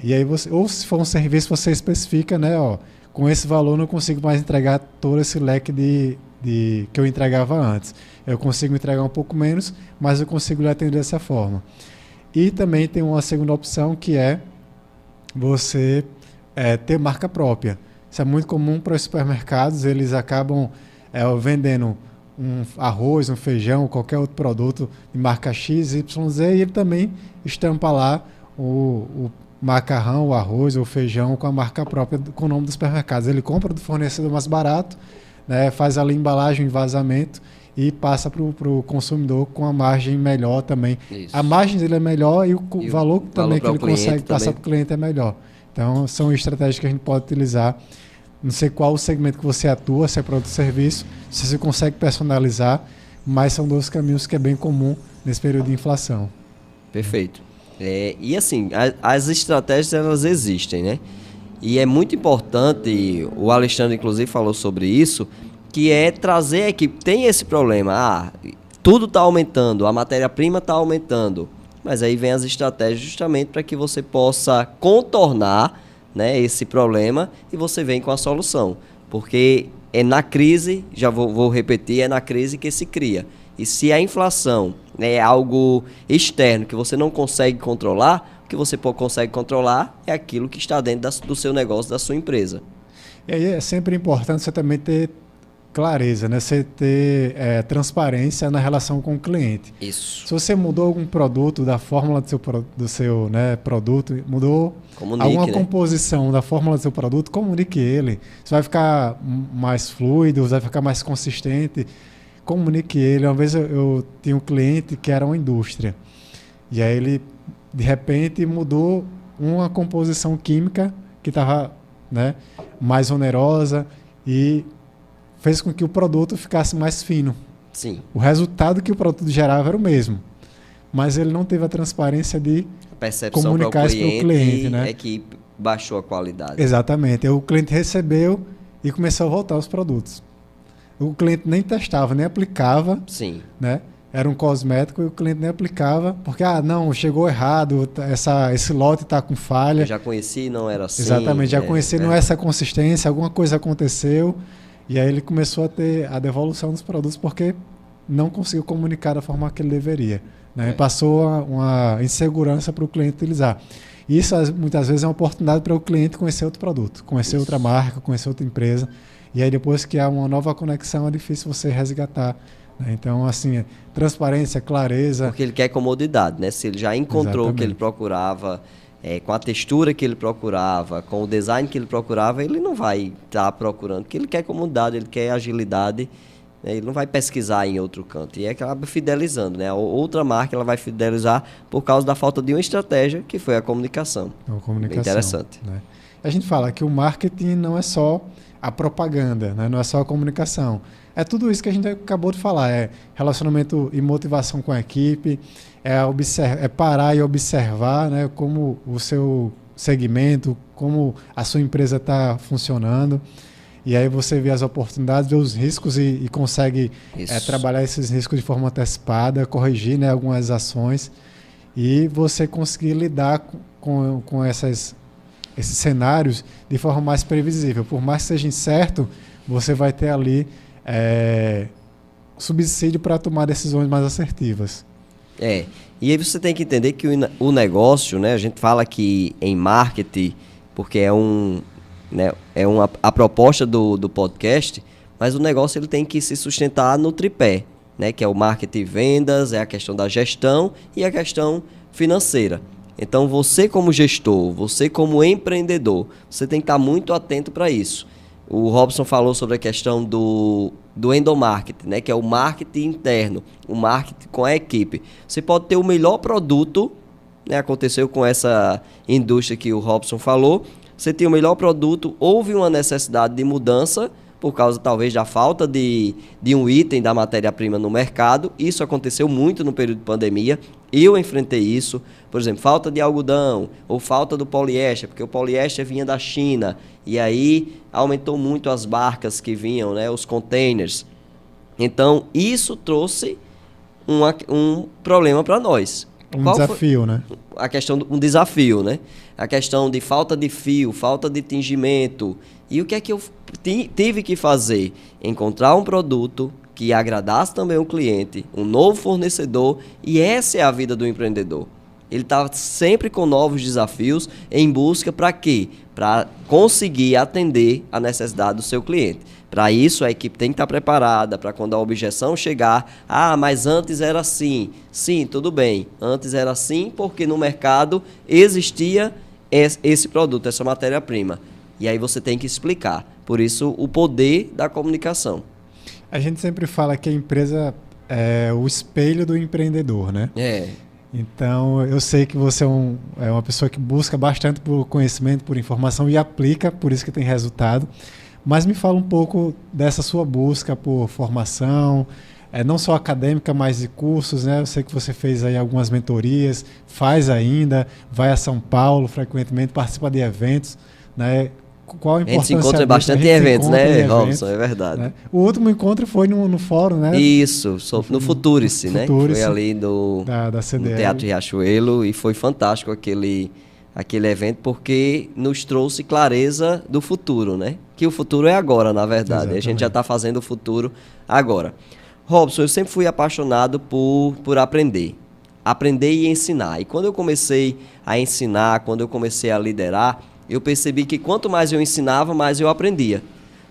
S1: E aí, ou se for um serviço, você especifica, né? Ó, com esse valor, eu não consigo mais entregar todo esse leque que eu entregava antes. Eu consigo entregar um pouco menos, mas eu consigo lhe atender dessa forma. E também tem uma segunda opção, que é você ter marca própria. Isso é muito comum para os supermercados, eles acabam vendendo um arroz, um feijão, qualquer outro produto de marca X, Y, Z, e ele também estampa lá o macarrão, o arroz, o feijão com a marca própria, com o nome dos supermercados. Ele compra do fornecedor mais barato, né, faz ali embalagem, envasamento e passa para o consumidor com a margem melhor também.
S3: Isso.
S1: A margem dele é melhor e o valor também que ele consegue passar para o cliente é melhor. Então, são estratégias que a gente pode utilizar. Não sei qual o segmento que você atua, se é produto ou serviço, se você consegue personalizar, mas são dois caminhos que é bem comum nesse período de inflação.
S3: Perfeito. E assim, as estratégias elas existem, né? E é muito importante, o Alexandre inclusive falou sobre isso, que é trazer a equipe. Tem esse problema, tudo está aumentando, a matéria-prima está aumentando. Mas aí vem as estratégias justamente para que você possa contornar, né, esse problema e você vem com a solução. Porque é na crise, já vou repetir, é na crise que se cria. E se a inflação é algo externo que você não consegue controlar, o que você consegue controlar é aquilo que está dentro do seu negócio, da sua empresa.
S1: E aí é sempre importante você também ter clareza, né? Você ter transparência na relação com o cliente.
S3: Isso.
S1: Se você mudou algum produto da fórmula do seu né, produto, mudou alguma composição da fórmula do seu produto, comunique ele. Você vai ficar mais fluido, vai ficar mais consistente. Comunique ele. Uma vez eu tinha um cliente que era uma indústria. E aí ele, de repente, mudou uma composição química que estava, né, mais onerosa e fez com que o produto ficasse mais fino.
S3: Sim.
S1: O resultado que o produto gerava era o mesmo, mas ele não teve a transparência de comunicar isso para o cliente, né?
S3: É que baixou a qualidade.
S1: Exatamente. O cliente recebeu e começou a voltar os produtos. o cliente nem testava, nem aplicava,
S3: Sim.
S1: né? Era um cosmético e o cliente nem aplicava, porque, não, chegou errado, esse lote está com falha.
S3: Eu já conheci, não era assim.
S1: Exatamente, já conheci, não é essa consistência, alguma coisa aconteceu, e aí ele começou a ter a devolução dos produtos porque não conseguiu comunicar da forma que ele deveria. Né? E passou uma insegurança para o cliente utilizar. Isso, muitas vezes, é uma oportunidade para o cliente conhecer outro produto, conhecer outra marca, conhecer outra empresa, e aí depois que há uma nova conexão, é difícil você resgatar. Então, assim, transparência, clareza.
S3: Porque ele quer comodidade, né? Se ele já encontrou o que ele procurava, com a textura que ele procurava, com o design que ele procurava, ele não vai estar procurando, porque ele quer comodidade, ele quer agilidade, né? Ele não vai pesquisar em outro canto. E acaba fidelizando, né? Outra marca ela vai fidelizar por causa da falta de uma estratégia, que foi a comunicação.
S1: Bem
S3: interessante.
S1: Né? A gente fala que o marketing não é só a propaganda, né? Não é só a comunicação. É tudo isso que a gente acabou de falar, é relacionamento e motivação com a equipe, é parar e observar, né, como o seu segmento, como a sua empresa está funcionando, e aí você vê as oportunidades, vê os riscos e consegue trabalhar esses riscos de forma antecipada, corrigir, né, algumas ações, e você conseguir lidar com esses cenários de forma mais previsível. Por mais que seja incerto, você vai ter ali subsídio para tomar decisões mais assertivas.
S3: E aí você tem que entender que o negócio, né, a gente fala aqui em marketing, porque a proposta do podcast, mas o negócio ele tem que se sustentar no tripé, né, que é o marketing e vendas, é a questão da gestão e a questão financeira. Então você como gestor, você como empreendedor, você tem que estar muito atento para isso. O Robson falou sobre a questão do endomarketing, né, que é o marketing interno, o marketing com a equipe. Você pode ter o melhor produto, né, aconteceu com essa indústria que o Robson falou, você tem o melhor produto, houve uma necessidade de mudança, por causa talvez da falta de um item da matéria-prima no mercado. Isso aconteceu muito no período de pandemia. Eu enfrentei isso. Por exemplo, falta de algodão ou falta do poliéster, porque o poliéster vinha da China. E aí aumentou muito as barcas que vinham, né, os containers. Então, isso trouxe um problema para nós.
S1: Desafio, né?
S3: A questão um desafio, né? A questão de falta de fio, falta de tingimento. E o que é que eu tive que fazer? Encontrar um produto que agradasse também o cliente, um novo fornecedor, e essa é a vida do empreendedor. Ele está sempre com novos desafios em busca para quê? Para conseguir atender a necessidade do seu cliente. Para isso, a equipe tem que estar preparada para quando a objeção chegar, mas antes era assim. Sim, tudo bem, antes era assim porque no mercado existia esse produto, essa matéria-prima. E aí você tem que explicar. Por isso, o poder da comunicação.
S1: A gente sempre fala que a empresa é o espelho do empreendedor, né? Então, eu sei que você é uma pessoa que busca bastante por conhecimento, por informação e aplica, por isso que tem resultado. Mas me fala um pouco dessa sua busca por formação, não só acadêmica, mas de cursos, né? Eu sei que você fez aí algumas mentorias, faz ainda, vai a São Paulo frequentemente, participa de eventos, né? Qual a importância?
S3: A gente se encontra bastante em eventos, né, Robson? É verdade.
S1: Né? O último encontro foi no fórum, né?
S3: Isso, no Futurice, né? Foi ali no Teatro Riachuelo e foi fantástico aquele evento porque nos trouxe clareza do futuro, né? Que o futuro é agora, na verdade. Exatamente. A gente já está fazendo o futuro agora. Robson, eu sempre fui apaixonado por aprender. Aprender e ensinar. E quando eu comecei a ensinar, quando eu comecei a liderar, eu percebi que quanto mais eu ensinava, mais eu aprendia.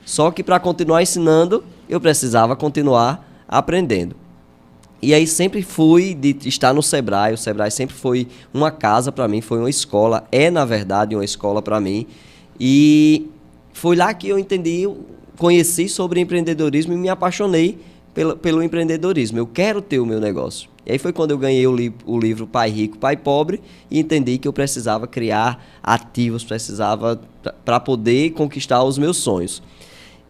S3: Só que para continuar ensinando, eu precisava continuar aprendendo. E aí sempre fui de estar no Sebrae. O Sebrae sempre foi uma casa para mim, foi uma escola. Na verdade, uma escola para mim. E foi lá que eu conheci sobre empreendedorismo e me apaixonei pelo empreendedorismo. Eu quero ter o meu negócio. E aí foi quando eu ganhei o livro Pai Rico, Pai Pobre e entendi que eu precisava criar ativos, precisava para poder conquistar os meus sonhos.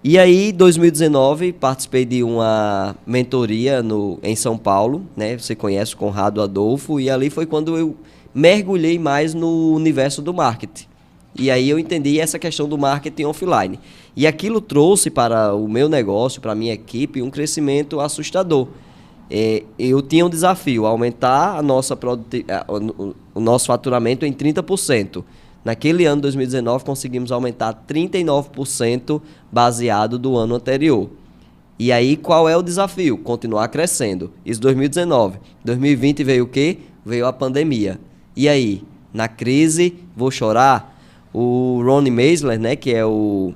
S3: E aí, em 2019, participei de uma mentoria em São Paulo, né? Você conhece o Conrado Adolfo, e ali foi quando eu mergulhei mais no universo do marketing. E aí eu entendi essa questão do marketing offline. E aquilo trouxe para o meu negócio, para a minha equipe, um crescimento assustador. Eu tinha um desafio, aumentar o nosso faturamento em 30%. Naquele ano, 2019, conseguimos aumentar 39% baseado do ano anterior. E aí, qual é o desafio? Continuar crescendo. Isso 2019. 2020 veio o quê? Veio a pandemia. E aí, na crise, vou chorar? O Ronnie Meisler, né, que é o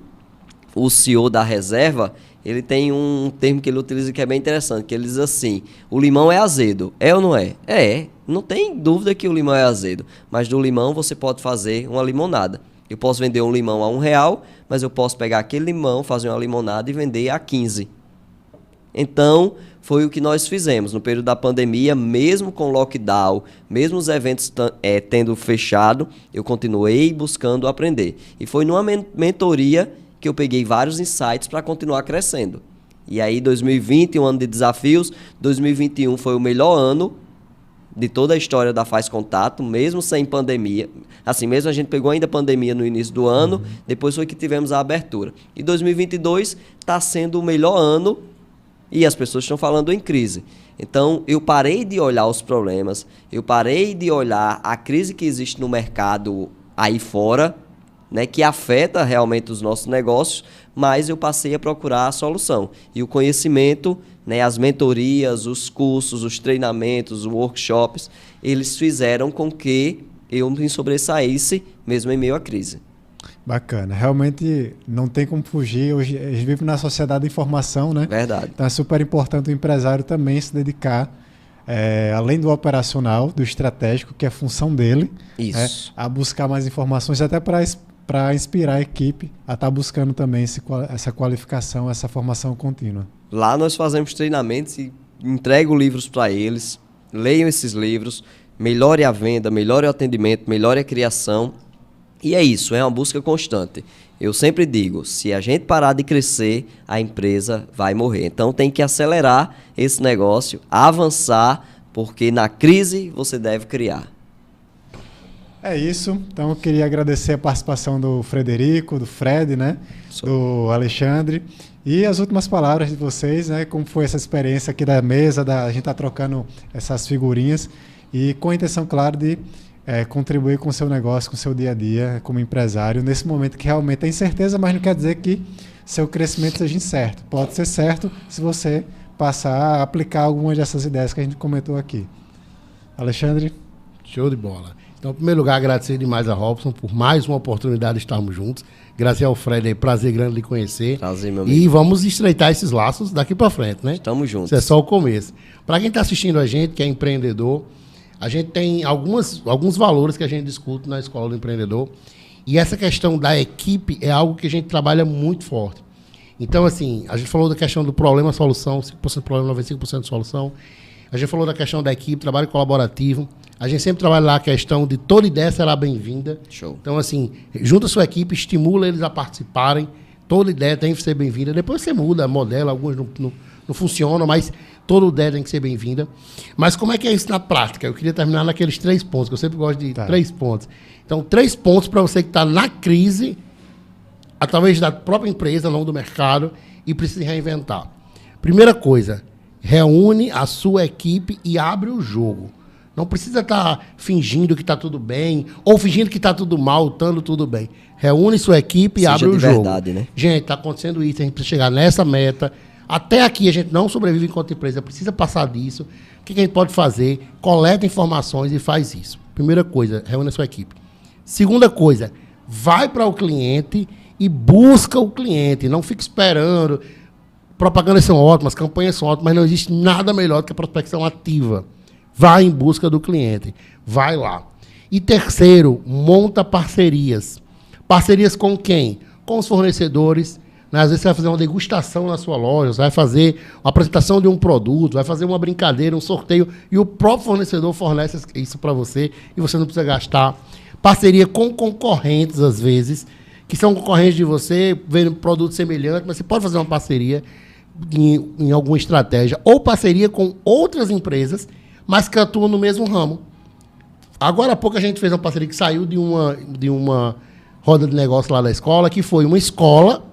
S3: CEO da Reserva, ele tem um termo que ele utiliza que é bem interessante, que ele diz assim, o limão é azedo. É ou não é? É. Não tem dúvida que o limão é azedo. Mas do limão você pode fazer uma limonada. Eu posso vender um limão a R$1, mas eu posso pegar aquele limão, fazer uma limonada e vender a 15. Então, foi o que nós fizemos. No período da pandemia, mesmo com lockdown, mesmo os eventos tendo fechado, eu continuei buscando aprender. E foi numa mentoria que eu peguei vários insights para continuar crescendo. E aí, 2020, um ano de desafios, 2021 foi o melhor ano de toda a história da Faz Contato, mesmo sem pandemia. Assim, mesmo a gente pegou ainda a pandemia no início do ano, depois foi que tivemos a abertura. E 2022 está sendo o melhor ano e as pessoas estão falando em crise. Então, eu parei de olhar os problemas, eu parei de olhar a crise que existe no mercado aí fora, né, que afeta realmente os nossos negócios, mas eu passei a procurar a solução. E o conhecimento, né, as mentorias, os cursos, os treinamentos, os workshops, eles fizeram com que eu me sobressaísse mesmo em meio à crise.
S1: Bacana. Realmente não tem como fugir. Hoje a gente vive na sociedade da informação, né?
S3: Verdade.
S1: Então é super importante o empresário também se dedicar, além do operacional, do estratégico, que é a função dele,
S3: Isso.
S1: a buscar mais informações, até para inspirar a equipe a estar buscando também essa qualificação, essa formação contínua.
S3: Lá nós fazemos treinamentos e entrego livros para eles, leiam esses livros, melhore a venda, melhore o atendimento, melhore a criação. E é isso, é uma busca constante. Eu sempre digo, se a gente parar de crescer, a empresa vai morrer. Então tem que acelerar esse negócio, avançar, porque na crise você deve criar.
S1: É isso. Então eu queria agradecer a participação do Frederico, do Fred, né? Do Alexandre. E as últimas palavras de vocês, né? Como foi essa experiência aqui da mesa, a gente tá trocando essas figurinhas e com a intenção, claro, de contribuir com o seu negócio, com o seu dia a dia como empresário, nesse momento que realmente tem incerteza, mas não quer dizer que seu crescimento seja incerto. Pode ser certo se você passar a aplicar algumas dessas ideias que a gente comentou aqui. Alexandre?
S2: Show de bola. Então, em primeiro lugar, agradecer demais a Robson por mais uma oportunidade de estarmos juntos. Agradecer ao Fred aí, prazer grande lhe conhecer.
S3: Prazer, meu amigo.
S2: E vamos estreitar esses laços daqui para frente, né?
S3: Estamos juntos.
S2: Isso é só o começo. Para quem está assistindo a gente, que é empreendedor, a gente tem alguns valores que a gente discute na Escola do Empreendedor. E essa questão da equipe é algo que a gente trabalha muito forte. Então, assim, a gente falou da questão do problema-solução, 5% problema, 95% de solução. A gente falou da questão da equipe, trabalho colaborativo. A gente sempre trabalha lá a questão de toda ideia será bem-vinda.
S3: Show.
S2: Então, assim, junta a sua equipe, estimula eles a participarem. Toda ideia tem que ser bem-vinda. Depois você muda, modela, algumas não funcionam, mas toda ideia tem que ser bem-vinda. Mas como é que é isso na prática? Eu queria terminar naqueles 3 pontos, que eu sempre gosto de 3 pontos. Então, 3 pontos para você que está na crise, através da própria empresa, não do mercado, e precisa reinventar. Primeira coisa, reúne a sua equipe e abre o jogo. Não precisa estar fingindo que está tudo bem, ou fingindo que está tudo mal, estando tudo bem. Reúne sua equipe e abre o jogo.
S3: Verdade, né?
S2: Gente, está acontecendo isso, a gente precisa chegar nessa meta. Até aqui a gente não sobrevive enquanto empresa, precisa passar disso. O que a gente pode fazer? Coleta informações e faz isso. Primeira coisa, reúne a sua equipe. Segunda coisa, vai para o cliente e busca o cliente. Não fica esperando. Propagandas são ótimas, campanhas são ótimas, mas não existe nada melhor do que a prospecção ativa. Vai em busca do cliente. Vai lá. E terceiro, monta parcerias. Parcerias com quem? Com os fornecedores. Né? Às vezes você vai fazer uma degustação na sua loja, você vai fazer uma apresentação de um produto, vai fazer uma brincadeira, um sorteio, e o próprio fornecedor fornece isso para você e você não precisa gastar. Parceria com concorrentes, às vezes, que são concorrentes de você, vendo produtos semelhantes, mas você pode fazer uma parceria em alguma estratégia. Ou parceria com outras empresas, mas que atuam no mesmo ramo. Agora há pouco a gente fez uma parceria que saiu de uma roda de negócio lá da escola, que foi uma escola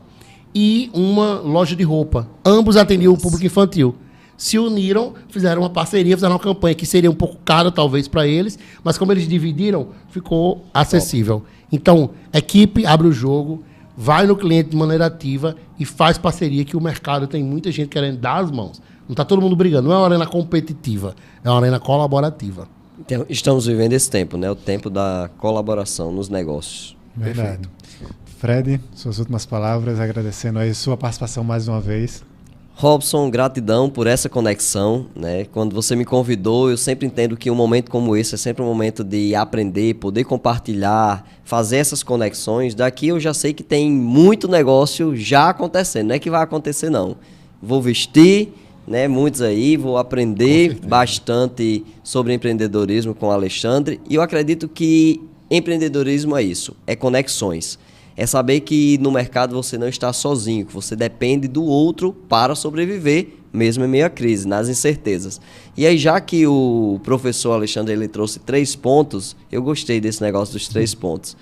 S2: e uma loja de roupa. Ambos atendiam o público infantil. Se uniram, fizeram uma parceria, fizeram uma campanha que seria um pouco cara, talvez, para eles, mas como eles dividiram, ficou acessível. Então, equipe, abre o jogo, vai no cliente de maneira ativa e faz parceria, que o mercado tem muita gente querendo dar as mãos. Não está todo mundo brigando, não é uma arena competitiva, é uma arena colaborativa.
S3: Então, estamos vivendo esse tempo, né? O tempo da colaboração nos negócios.
S1: Verdade. Fred, suas últimas palavras, agradecendo aí sua participação mais uma vez.
S3: Robson, gratidão por essa conexão, né? Quando você me convidou, eu sempre entendo que um momento como esse é sempre um momento de aprender, poder compartilhar, fazer essas conexões. Daqui eu já sei que tem muito negócio já acontecendo, não é que vai acontecer não. Vou vestir, né, muitos aí, vou aprender bastante sobre empreendedorismo com o Alexandre, e eu acredito que empreendedorismo é isso, é conexões. É saber que no mercado você não está sozinho, que você depende do outro para sobreviver, mesmo em meio à crise, nas incertezas. E aí, já que o professor Alexandre ele trouxe 3 pontos, eu gostei desse negócio dos 3 pontos.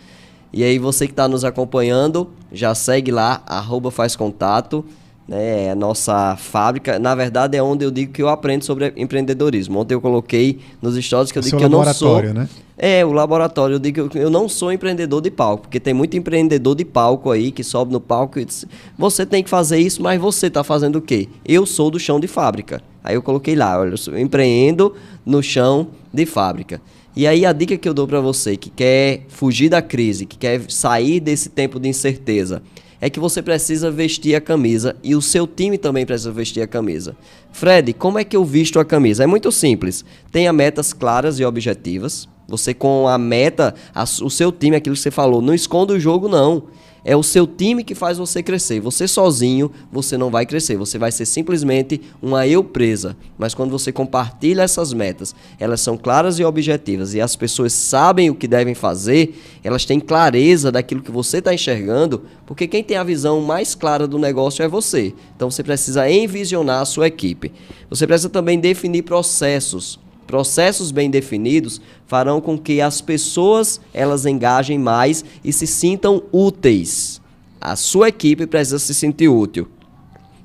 S3: E aí, você que está nos acompanhando, já segue lá, @fazcontato, né, é a nossa fábrica. Na verdade, é onde eu digo que eu aprendo sobre empreendedorismo. Ontem eu coloquei nos stories que eu digo que eu não sou...
S1: Né?
S3: É, o laboratório. Eu digo que eu não sou empreendedor de palco, porque tem muito empreendedor de palco aí que sobe no palco e diz, você tem que fazer isso, mas você está fazendo o quê? Eu sou do chão de fábrica. Aí eu coloquei lá, olha, eu empreendo no chão de fábrica. E aí a dica que eu dou para você que quer fugir da crise, que quer sair desse tempo de incerteza, é que você precisa vestir a camisa e o seu time também precisa vestir a camisa. Fred, como é que eu visto a camisa? É muito simples. Tenha metas claras e objetivas. Você com a meta, o seu time, aquilo que você falou, não esconda o jogo não. É o seu time que faz você crescer. Você sozinho, você não vai crescer. Você vai ser simplesmente uma eu presa. Mas quando você compartilha essas metas, elas são claras e objetivas e as pessoas sabem o que devem fazer, elas têm clareza daquilo que você está enxergando, porque quem tem a visão mais clara do negócio é você. Então você precisa envisionar a sua equipe. Você precisa também definir processos. Processos bem definidos farão com que as pessoas elas engajem mais e se sintam úteis. A sua equipe precisa se sentir útil.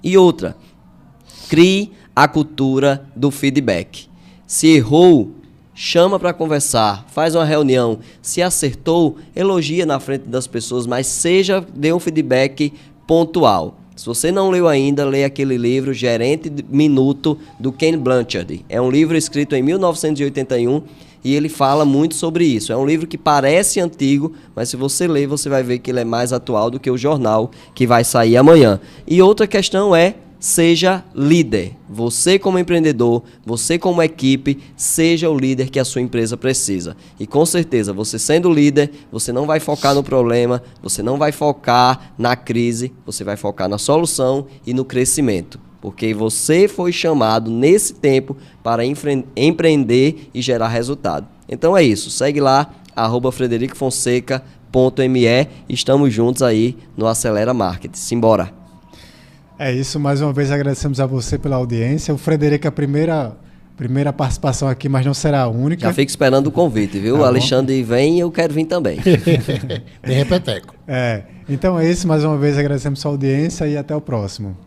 S3: E outra, crie a cultura do feedback. Se errou, chama para conversar, faz uma reunião. Se acertou, elogia na frente das pessoas, mas dê um feedback pontual. Se você não leu ainda, leia aquele livro Gerente Minuto, do Ken Blanchard. É um livro escrito em 1981 e ele fala muito sobre isso. É um livro que parece antigo, mas se você ler, você vai ver que ele é mais atual do que o jornal que vai sair amanhã. E outra questão é, seja líder. Você como empreendedor, você como equipe, seja o líder que a sua empresa precisa. E com certeza, você sendo líder, você não vai focar no problema, você não vai focar na crise, você vai focar na solução e no crescimento. Porque você foi chamado nesse tempo para empreender e gerar resultado. Então é isso, segue lá, @fredericofonseca.me. Estamos juntos aí no Acelera Marketing. Simbora!
S1: É isso, mais uma vez agradecemos a você pela audiência. O Frederico é a primeira participação aqui, mas não será a única.
S3: Já fico esperando o convite, viu?
S1: Tá
S3: o Alexandre vem e eu quero vir também.
S2: Tem repeteco.
S1: Então é isso, mais uma vez agradecemos a audiência e até o próximo.